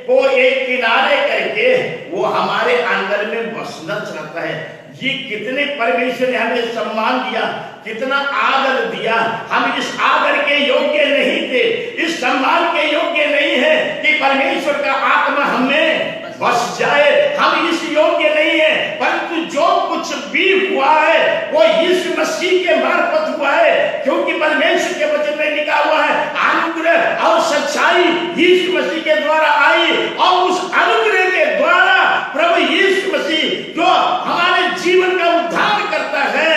को एक किनारे करके वो हमारे अंदर में बसना चाहता है। ये कितने परमेश्वर ने हमें सम्मान दिया, कितना आदर दिया। हम इस आदर के योग्य नहीं थे, इस सम्मान के योग्य नहीं है कि परमेश्वर का आत्मा हमें बस जाए। हम इस योग्य नहीं है, परंतु जो कुछ भी हुआ है वो यीशु मसीह के मार्फत हुआ है, क्योंकि परमेश्वर के वचन में लिखा हुआ है अनुग्रह और सच्चाई यीशु मसीह के द्वारा आई, और उस अनुग्रह के द्वारा प्रभु यीशु मसीह जो हमारे जीवन का उद्धार करता है,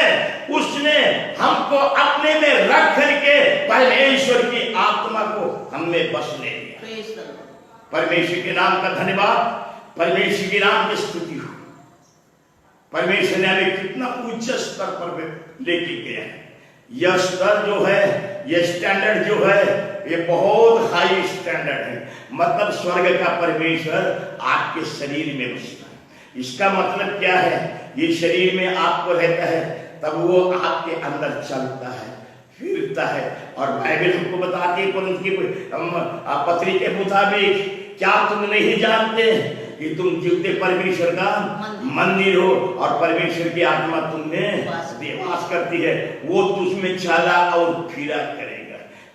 उसने हमको अपने में रख करके परमेश्वर की आत्मा को हमें बसने दिया। परमेश्वर के नाम का धन्यवाद, परमेश्वर के नाम की स्तुति हो। परमेश्वर ने हमें कितना उच्च स्तर पर लेके गया है। यह स्तर जो है, यह स्टैंडर्ड जो है, ये बहुत हाई स्टैंडर्ड है। मतलब स्वर्ग का परमेश्वर आपके शरीर में बसता है। इसका मतलब क्या है? ये शरीर में आपको रहता है, तब वो आपके अंदर चलता है, फिरता है। और बाइबल हमको बताती है कुरिन्थ की पत्री के मुताबिक, क्या तुम नहीं जानते कि तुम जीवते परमेश्वर का मंदिर हो और परमेश्वर की आत्मा तुम में निवास करती है, वो तुझमें चला और फिरा करेगा।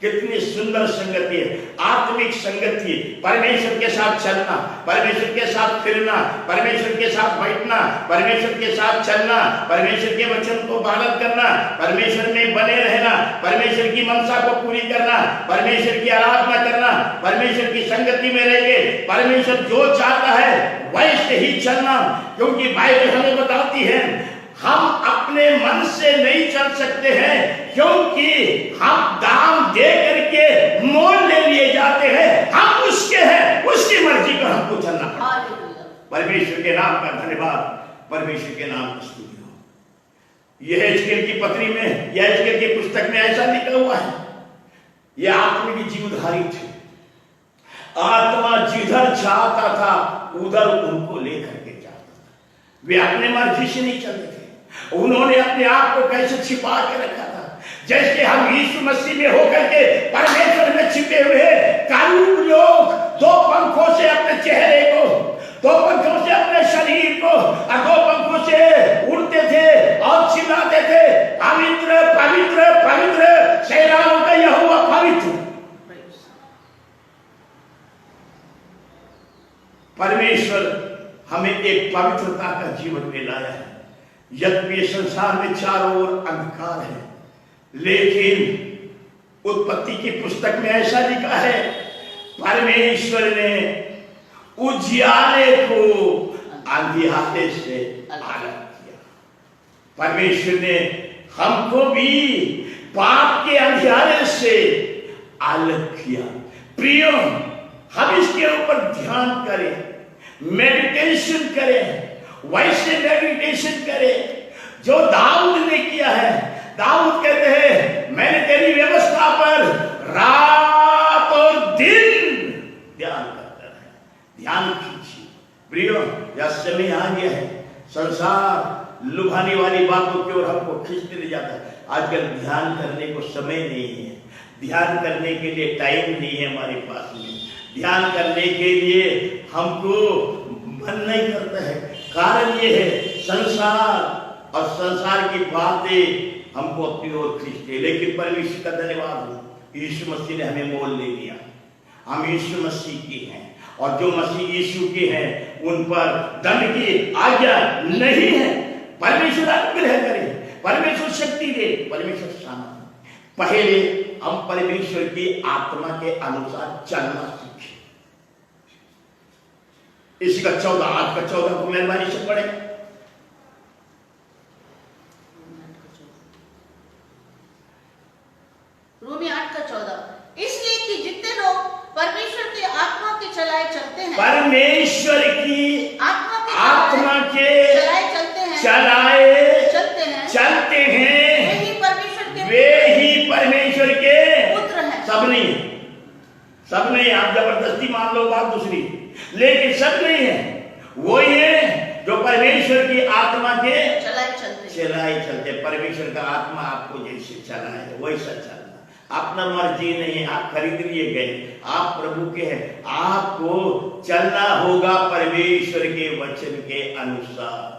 कितनी सुंदर संगति है, आत्मिक संगति। परमेश्वर के साथ चलना, परमेश्वर के साथ फिरना, परमेश्वर के साथ बैठना, परमेश्वर के साथ चलना, परमेश्वर के वचन को पालन करना, परमेश्वर में बने रहना, परमेश्वर की मनसा को पूरी करना, परमेश्वर की आराधना करना, परमेश्वर की संगति में रह के परमेश्वर जो चाहता है वैसे ही चलना। क्योंकि बाइबल हमें बताती है हम अपने मन से नहीं चल सकते हैं, क्योंकि हम दाम दे करके मोल ले लिए जाते हैं। हम उसके हैं, उसकी मर्जी पर हमको चलना पड़ता। परमेश्वर के नाम का धन्यवाद, परमेश्वर के नाम की स्तुति हो। यह एजकेल की पत्री में, यह एजकेल की पुस्तक में ऐसा लिखा हुआ है, यह आत्मा की जीवधारी थे। आत्मा जिधर चाहता था उधर उनको लेकर के जाता था। वे अपने मर्जी से नहीं चलते थे, उन्होंने अपने आप को कैसे छिपा के रखा था। जैसे हम यीशु मसीह में होकर के परमेश्वर में छिपे हुए कानून लोग दो पंखों से अपने चेहरे को, दो पंखों से अपने शरीर को और दो पंखों से उड़ते थे और चिल्लाते थे, पवित्र पवित्र पवित्र सेनाओं का यहोवा पवित्र। परमेश्वर हमें एक पवित्रता का जीवन में लाया है। यद्यपि संसार में चारों ओर अंधकार है, लेकिन उत्पत्ति की पुस्तक में ऐसा लिखा है, परमेश्वर ने उजियारे को अंधियारे से अलग किया। परमेश्वर ने हमको भी पाप के अंधियारे से अलग किया। प्रियो, हम इसके ऊपर ध्यान करें, मेडिटेशन करें, वैसे मेडिटेशन करें जो दाऊद ने किया है। दाऊद कहते हैं, मैंने तेरी व्यवस्था पर रात और दिन ध्यान करता है। ध्यान कीजिए प्रियो, यह समय आ गया है, संसार लुभाने वाली बातों की ओर हमको खींचते ले जाता है। आजकल ध्यान करने को समय नहीं है, ध्यान करने के लिए टाइम नहीं है हमारे पास में, ध्यान करने के लिए हमको मन नहीं करता है। कारण ये है, संसार और संसार की बातें हमको अपनी ओर खींचते। लेकिन परमेश्वर का धन्यवाद हो, यीशु मसीह ने हमें मोल ले लिया। हम यीशु मसीह के हैं और जो मसीह यीशु के हैं उन पर दंड की आज्ञा नहीं है। परमेश्वर अनुग्रह करे, परमेश्वर शक्ति दे, परमेश्वर सामर्थ्य। पहले हम परमेश्वर की आत्मा के अनुसार चलना सीखें। इसका 14, आज का 14 को मेहरबानी से पढ़े। रोमी 8 का 14। इसलिए कि जितने लोग परमेश्वर की आत्मा के चलाए चलते हैं, परमेश्वर की आत्मा के चलाए चलते हैं, चलते हैं, वे ही परमेश्वर के पुत्र हैं। सब नहीं है, सब नहीं। आप जबरदस्ती मान लो बात दूसरी, लेकिन सब नहीं है। वो ये जो परमेश्वर की आत्मा के चलाए चलते। परमेश्वर का आत्मा आपको जैसे चलाए वैसा चलना, अपना मर्जी नहीं, आप खरीद लिए गए, आप प्रभु के हैं। आपको चलना होगा परमेश्वर के वचन के अनुसार,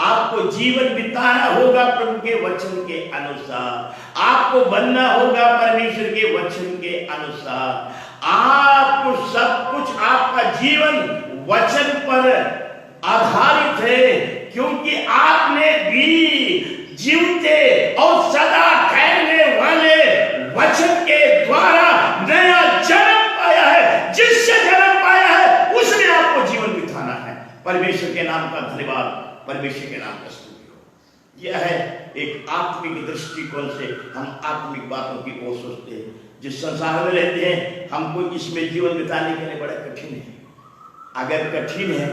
आपको जीवन बिताना होगा प्रभु के वचन के अनुसार, आपको बनना होगा परमेश्वर के वचन के अनुसार। आपको सब कुछ, आपका जीवन वचन पर आधारित है, क्योंकि आपने भी जीवते और सदा ठहरने वाले वचन के द्वारा नया जन्म पाया है। जिससे जन्म पाया है उसने आपको जीवन बिताना है। परमेश्वर के नाम का धन्यवाद, परमेश्वर के नाम का स्तुति हो। यह है एक आत्मिक दृष्टिकोण से हम आत्मिक बातों की ओर सोचते हैं। जिस संसार में रहते हैं हमको इसमें जीवन बिताने के लिए बड़ा कठिन है। अगर कठिन है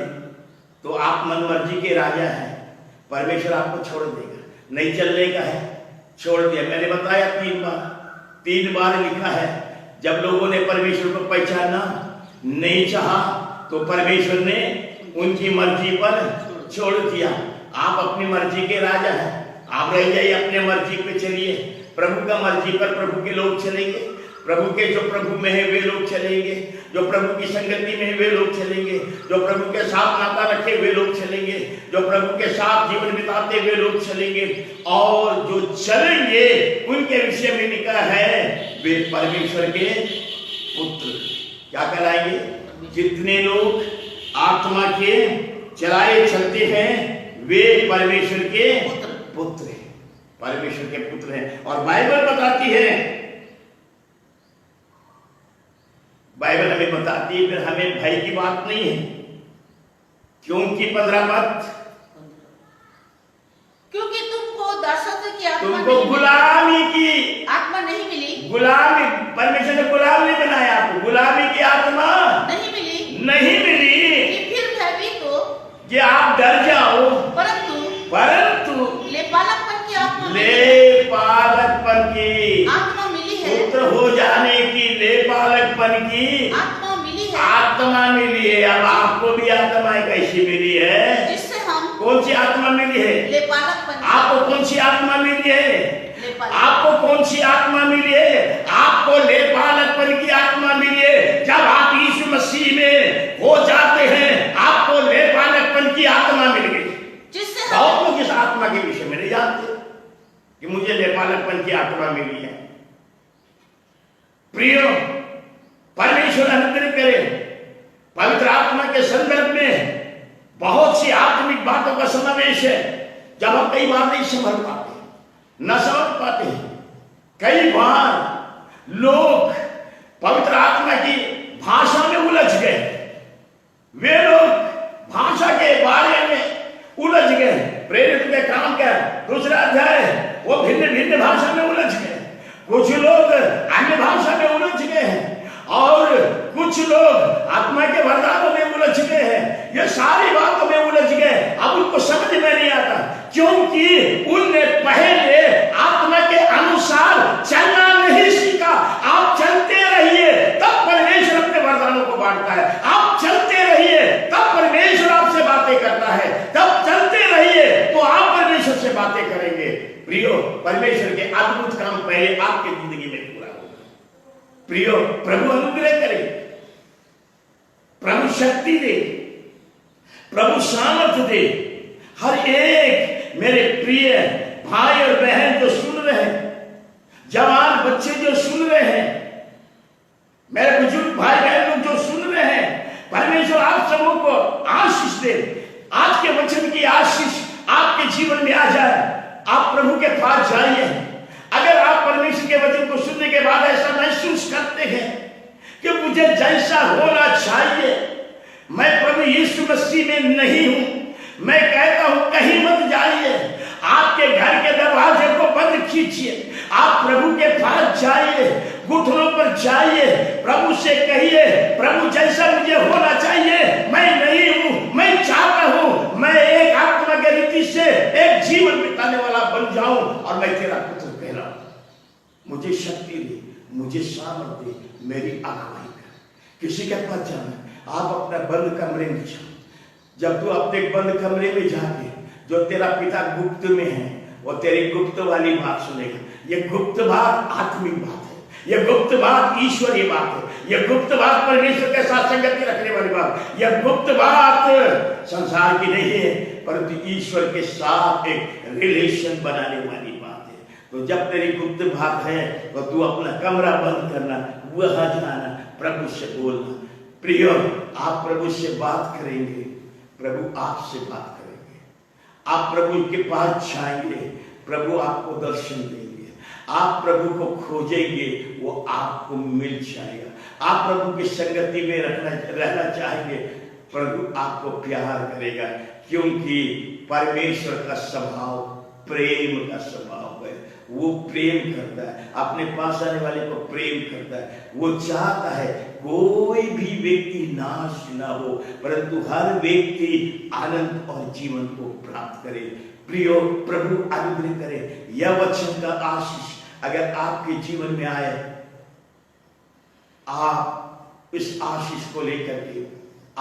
तो आप मनमर्जी के राजा हैं, परमेश्वर आपको छोड़ देगा। नहीं चलने का है, छोड़ दिया। मैंने बताया 3 बार लिखा है, जब लोगों ने परमेश्वर को पहचाना नहीं चाहा तो परमेश्वर ने उनकी मर्जी पर छोड़ दिया। आप अपनी मर्जी के राजा हैं, आप रह जाइए, अपने मर्जी पे चलिए। प्रभु का मर्जी पर प्रभु के लोग चलेंगे, प्रभु के जो प्रभु में है वे लोग चलेंगे, जो प्रभु की संगति में है वे लोग चलेंगे, जो प्रभु के साथ नाता रखे वे लोग चलेंगे, जो प्रभु के साथ जीवन बिताते वे लोग चलेंगे। और जो चलेंगे उनके विषय में लिखा है वे परमेश्वर के पुत्र क्या कहलाएंगे। जितने लोग आत्मा के चलाए चलते हैं वे परमेश्वर के पुत्र हैं, परमेश्वर के पुत्र हैं। और बाइबल बताती है, बाइबल हमें बताती है, फिर हमें भय की बात नहीं है। क्योंकि 15 पद, क्योंकि तुमको दासत्व की आत्मा, तुमको गुलामी की आत्मा नहीं मिली। गुलामी, परमेश्वर ने गुलाम नहीं बनाया आपको, गुलामी की आत्मा नहीं मिली कि फिर भयभीत हो, कि आप डर जाओ, परंतु लेपालकपन की आत्मा, लेपालकपन की आत्मा मिली है। पुत्र हो जाने की लेपालकपन की आत्मा मिली है। आत्मा मिली है। अब आपको भी आत्मा कैसी मिली है? जिससे हम कौन सी आत्मा मिली है? लेपालकपन की। आपको कौन सी आत्मा मिली है? लेपालक। आपको कौन सी आत्मा मिली है? आपको लेपालकपन की आत्मा मिली है। जब आप यीशु मसीह में हो जाते हैं, आपको लेपालकपन की आत्मा मिल गई। जिससे बहुत लोग इस आत्मा के विषय में नहीं जानते कि मुझे लेपालकपन की आत्मा मिली है। प्रियो, परमेश्वर अनुग्रह करे। पवित्र आत्मा के संदर्भ में बहुत सी आत्मिक बातों का समावेश है जब हम कई बार नहीं समझ पाते, न समझ पाते हैं। कई बार लोग पवित्र आत्मा की भाषा में उलझ गए। वे लोग भाषा के बारे में उलझ गए। प्रेरित के काम का 2 अध्याय, वो भिन्न भिन्न भाषा में उलझ गए। कुछ लोग अन्य भाषा में उलझ गए हैं और कुछ लोग आत्मा के वरदानों में उलझ गए हैं। ये सारी बातों में उलझ गए। अब उनको समझ में नहीं आता क्योंकि उनने पहले आत्मा के अनुसार चलना नहीं सीखा। आप चलते रहिए, तब परमेश्वर अपने वरदानों को बांटता है। आप चलते रहिए, तब परमेश्वर आपसे बातें करता है। तब चलते रहिए तो आप परमेश्वर से बातें करेंगे। प्रियो, परमेश्वर के अद्भुत काम पहले आपकी जिंदगी में पूरा होगा। प्रियो, प्रभु अनुग्रह करे, प्रभु शक्ति दे, प्रभु सामर्थ्य दे। हर एक मेरे प्रिय भाई और बहन जो सुन रहे हैं, जवान बच्चे जो सुन रहे हैं, मेरे बुजुर्ग भाई बहन लोग जो सुन रहे हैं, परमेश्वर आप सबों को आशीष दे। आज के वचन की आशीष आपके जीवन में आ जाए। आप प्रभु के पास जाइए। अगर आप परमेश्वर के वचन को सुनने के बाद ऐसा महसूस करते हैं कि मुझे जैसा होना चाहिए, मैं प्रभु यीशु मसीह में नहीं हूं, मैं कहता हूं कहीं मत जाइए। आपके घर के दरवाजे को बंद कीजिए। आप प्रभु के पास जाइए, घुटनों पर जाइए, प्रभु से कहिए, प्रभु जैसा मुझे होना चाहिए मैं नहीं हूं, मैं चाहता हूं मैं एक आत्मा के रीति से एक जीवन बिताने वाला बन जाऊं और मैं तेरा पुत्र कहलाऊं। मुझे शक्ति दे, मुझे सामर्थ्य दे, मेरी अगुवाई कर। किसी के पास जाना, आप अपना बंद कमरे में जाओ। जब तू अपने बंद कमरे में जाके जो तेरा पिता गुप्त में है वो तेरी गुप्त वाली बात सुनेगा। ये गुप्त बात आत्मिक बात है। ये गुप्त बात ईश्वरीय बात है। ये गुप्त बात परमेश्वर के साथ संगति रखने वाली बात। यह गुप्त बात संसार की नहीं है, परंतु ईश्वर के साथ एक रिलेशन बनाने वाली बात है। तो जब तेरी गुप्त बात है तो तू अपना कमरा बंद करना, वहां जाना, प्रभु से बोलना। प्रियो, आप प्रभु से बात करेंगे, प्रभु आपसे बात करेंगे। आप प्रभु के पास जाएंगे, प्रभु आपको दर्शन देंगे। आप प्रभु को खोजेंगे, वो आपको मिल जाएगा। आप प्रभु की संगति में रहना चाहेंगे, प्रभु आपको प्यार करेगा। क्योंकि परमेश्वर का स्वभाव प्रेम का स्वभाव है। वो प्रेम करता है, अपने पास आने वाले को प्रेम करता है। वो चाहता है कोई भी व्यक्ति नाश ना हो, परंतु हर व्यक्ति आनंद और जीवन को प्राप्त करे। प्रियो, प्रभु अनुग्रह करे। यह वचन का आशीष अगर आपके जीवन में आए, आप इस आशीष को लेकर के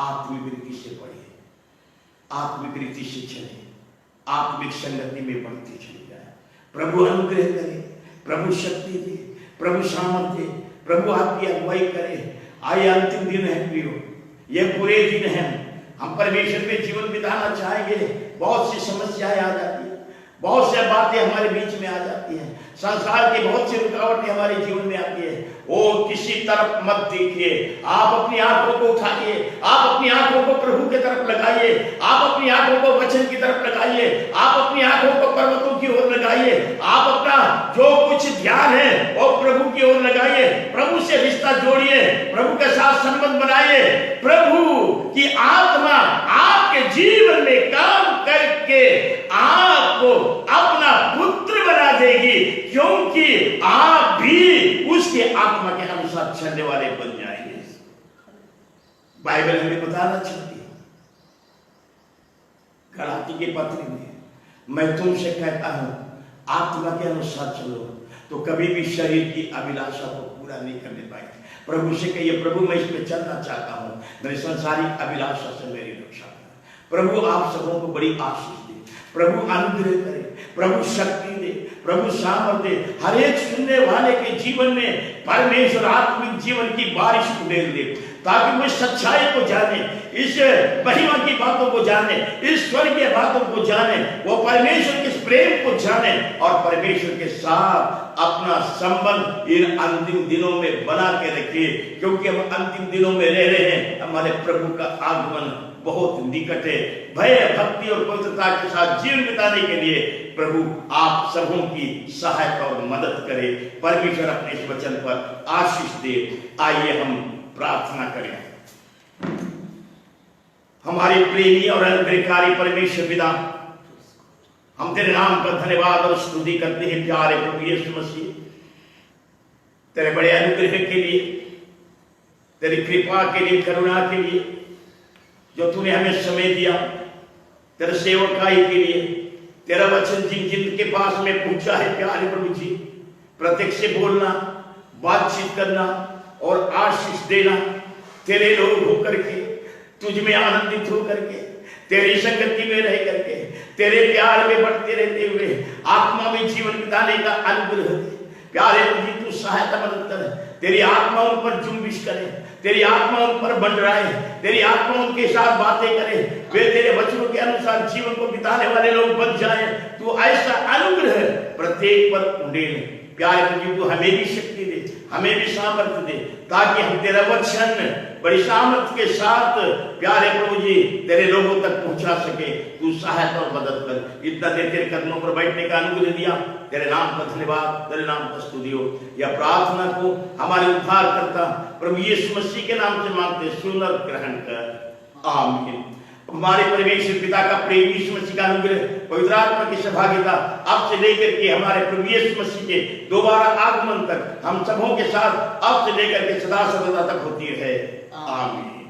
आत्मिक रीति से पढ़िए, आत्मिक रीति से चले, आत्मिक संगति में बढ़ते चले जाए। प्रभु अनुग्रह करे, प्रभु शक्ति दे, प्रभु सामर्थ्य, प्रभु आपकी अगुवाई करे। आइए, अंतिम दिन है प्रियो, ये पूरे दिन है। हम परमेश्वर में जीवन बिताना चाहेंगे। बहुत सी समस्याएं आ जाती है, बहुत सी बातें हमारे बीच में आ जाती हैं, संसार की बहुत सी रुकावटें हमारे जीवन में आती है। ओ, किसी तरफ मत देखिए। आप अपनी आंखों को उठाइए, आप अपनी आंखों को प्रभु की तरफ लगाइए, आप अपनी आंखों को वचन की तरफ लगाइए, आप अपनी आंखों को पर्वतों की ओर लगाइए। आप अपना जो कुछ ध्यान है वो प्रभु की ओर लगाइए। प्रभु से रिश्ता जोड़िए, प्रभु के साथ संबंध बनाइए। प्रभु की आत्मा आपके जीवन में काम करके आपको अपना पुत्र बना देगी, क्योंकि आप भी उसके आत्मा के अनुसार चलने वाले बन जाएंगे। बाइबल हमें बताना चाहती है गलाती के पत्र में, मैं तुमसे कहता हूं आत्मा के अनुसार चलो तो कभी भी शरीर की अभिलाषा को पूरा नहीं करने पाएंगे। प्रभु से कहिए, प्रभु मैं इसमें चलना चाहता हूं, मेरी संसारिक अभिलाषा से मेरी रक्षा करें। प्रभु आप सबों को बड़ी आशीष दे, प्रभु अनुग्रह करे, प्रभु शक्ति दे, प्रभु सामर्थ दे, हर एक सुनने वाले के जीवन में परमेश्वर आत्मिक जीवन की बारिश उड़ेल दे, ताकि वो सच्चाई को जाने, इस महिमा की बातों को जाने, इस स्वर्गीय बातों को जाने, वो परमेश्वर के प्रेम को जाने और परमेश्वर के साथ अपना संबंध इन अंतिम दिनों में बना के रखे, क्योंकि हम अंतिम दिनों में रह रहे हैं। हमारे प्रभु का आगमन बहुत निकट है। भय भक्ति और पवित्रता के साथ जीवन बिताने के लिए प्रभु आप सबों की सहायता और मदद करे। परमेश्वर अपने इस वचन पर आशीष दे। आइए हम प्रार्थना करें। हमारे प्रेमी और अनुग्रहकारी परमेश्वर पिता, हम तेरे नाम का धन्यवाद और स्तुति करते हैं प्यारे प्रभु यीशु मसीह, तेरे बड़े अनुग्रह के लिए, तेरी कृपा के लिए, करुणा के लिए, जो तूने हमें समय दिया, तेरे सेवकाई के लिए। तेरा वचन जिन जिन के पास में पहुंचा है प्यारे प्रभु जी, प्रत्यक्ष से बोलना, बातचीत करना और आशीष देना, तेरे लोग होकर के, तुझ में आनंदित होकर के, तेरी संगति में रह करके, तेरे प्यार में बढ़ते रहते हुए आत्मा में जीवन बिताने का अनुग्रह दे। प्यारे प्रभु जी, तू सहायता मदद कर, तेरी आत्मा उन पर जुम्बिश करे, तेरी आत्मा उन पर मंडराए, तेरी आत्मा उनके साथ बातें करे, वे तेरे वचनों के अनुसार जीवन को बिताने वाले लोग बन जाए। तू ऐसा अनुग्रह प्रत्येक पर उंडेल। प्यारे प्रभु जी, तू हमें भी शक्ति दे, हमें भी सामर्थ्य दे, ताकि हम तेरा वचन बड़ी सामर्थ्य के साथ प्यारे प्रभु जी तेरे लोगों तक पहुंचा सके। तू सहायता और मदद कर। इतना देर तेरे कदमों पर बैठने का अनुग्रह दिया, तेरे नाम का धन्यवाद, तेरे नाम का स्तुति हो। यह प्रार्थना को हमारे उद्धार करता प्रभु यीशु मसीह के नाम से मांगते, सुन और ग्रहण कर। आमीन। हमारे परमेश्वर पिता का प्रेम, यीशु मसीह का अनुग्रह, पवित्र आत्मा की सहभागिता अब से लेकर के हमारे प्रभु यीशु मसीह के दोबारा आगमन तक हम सबों के साथ अब से लेकर के सदा सर्वदा तक होती है। आमीन।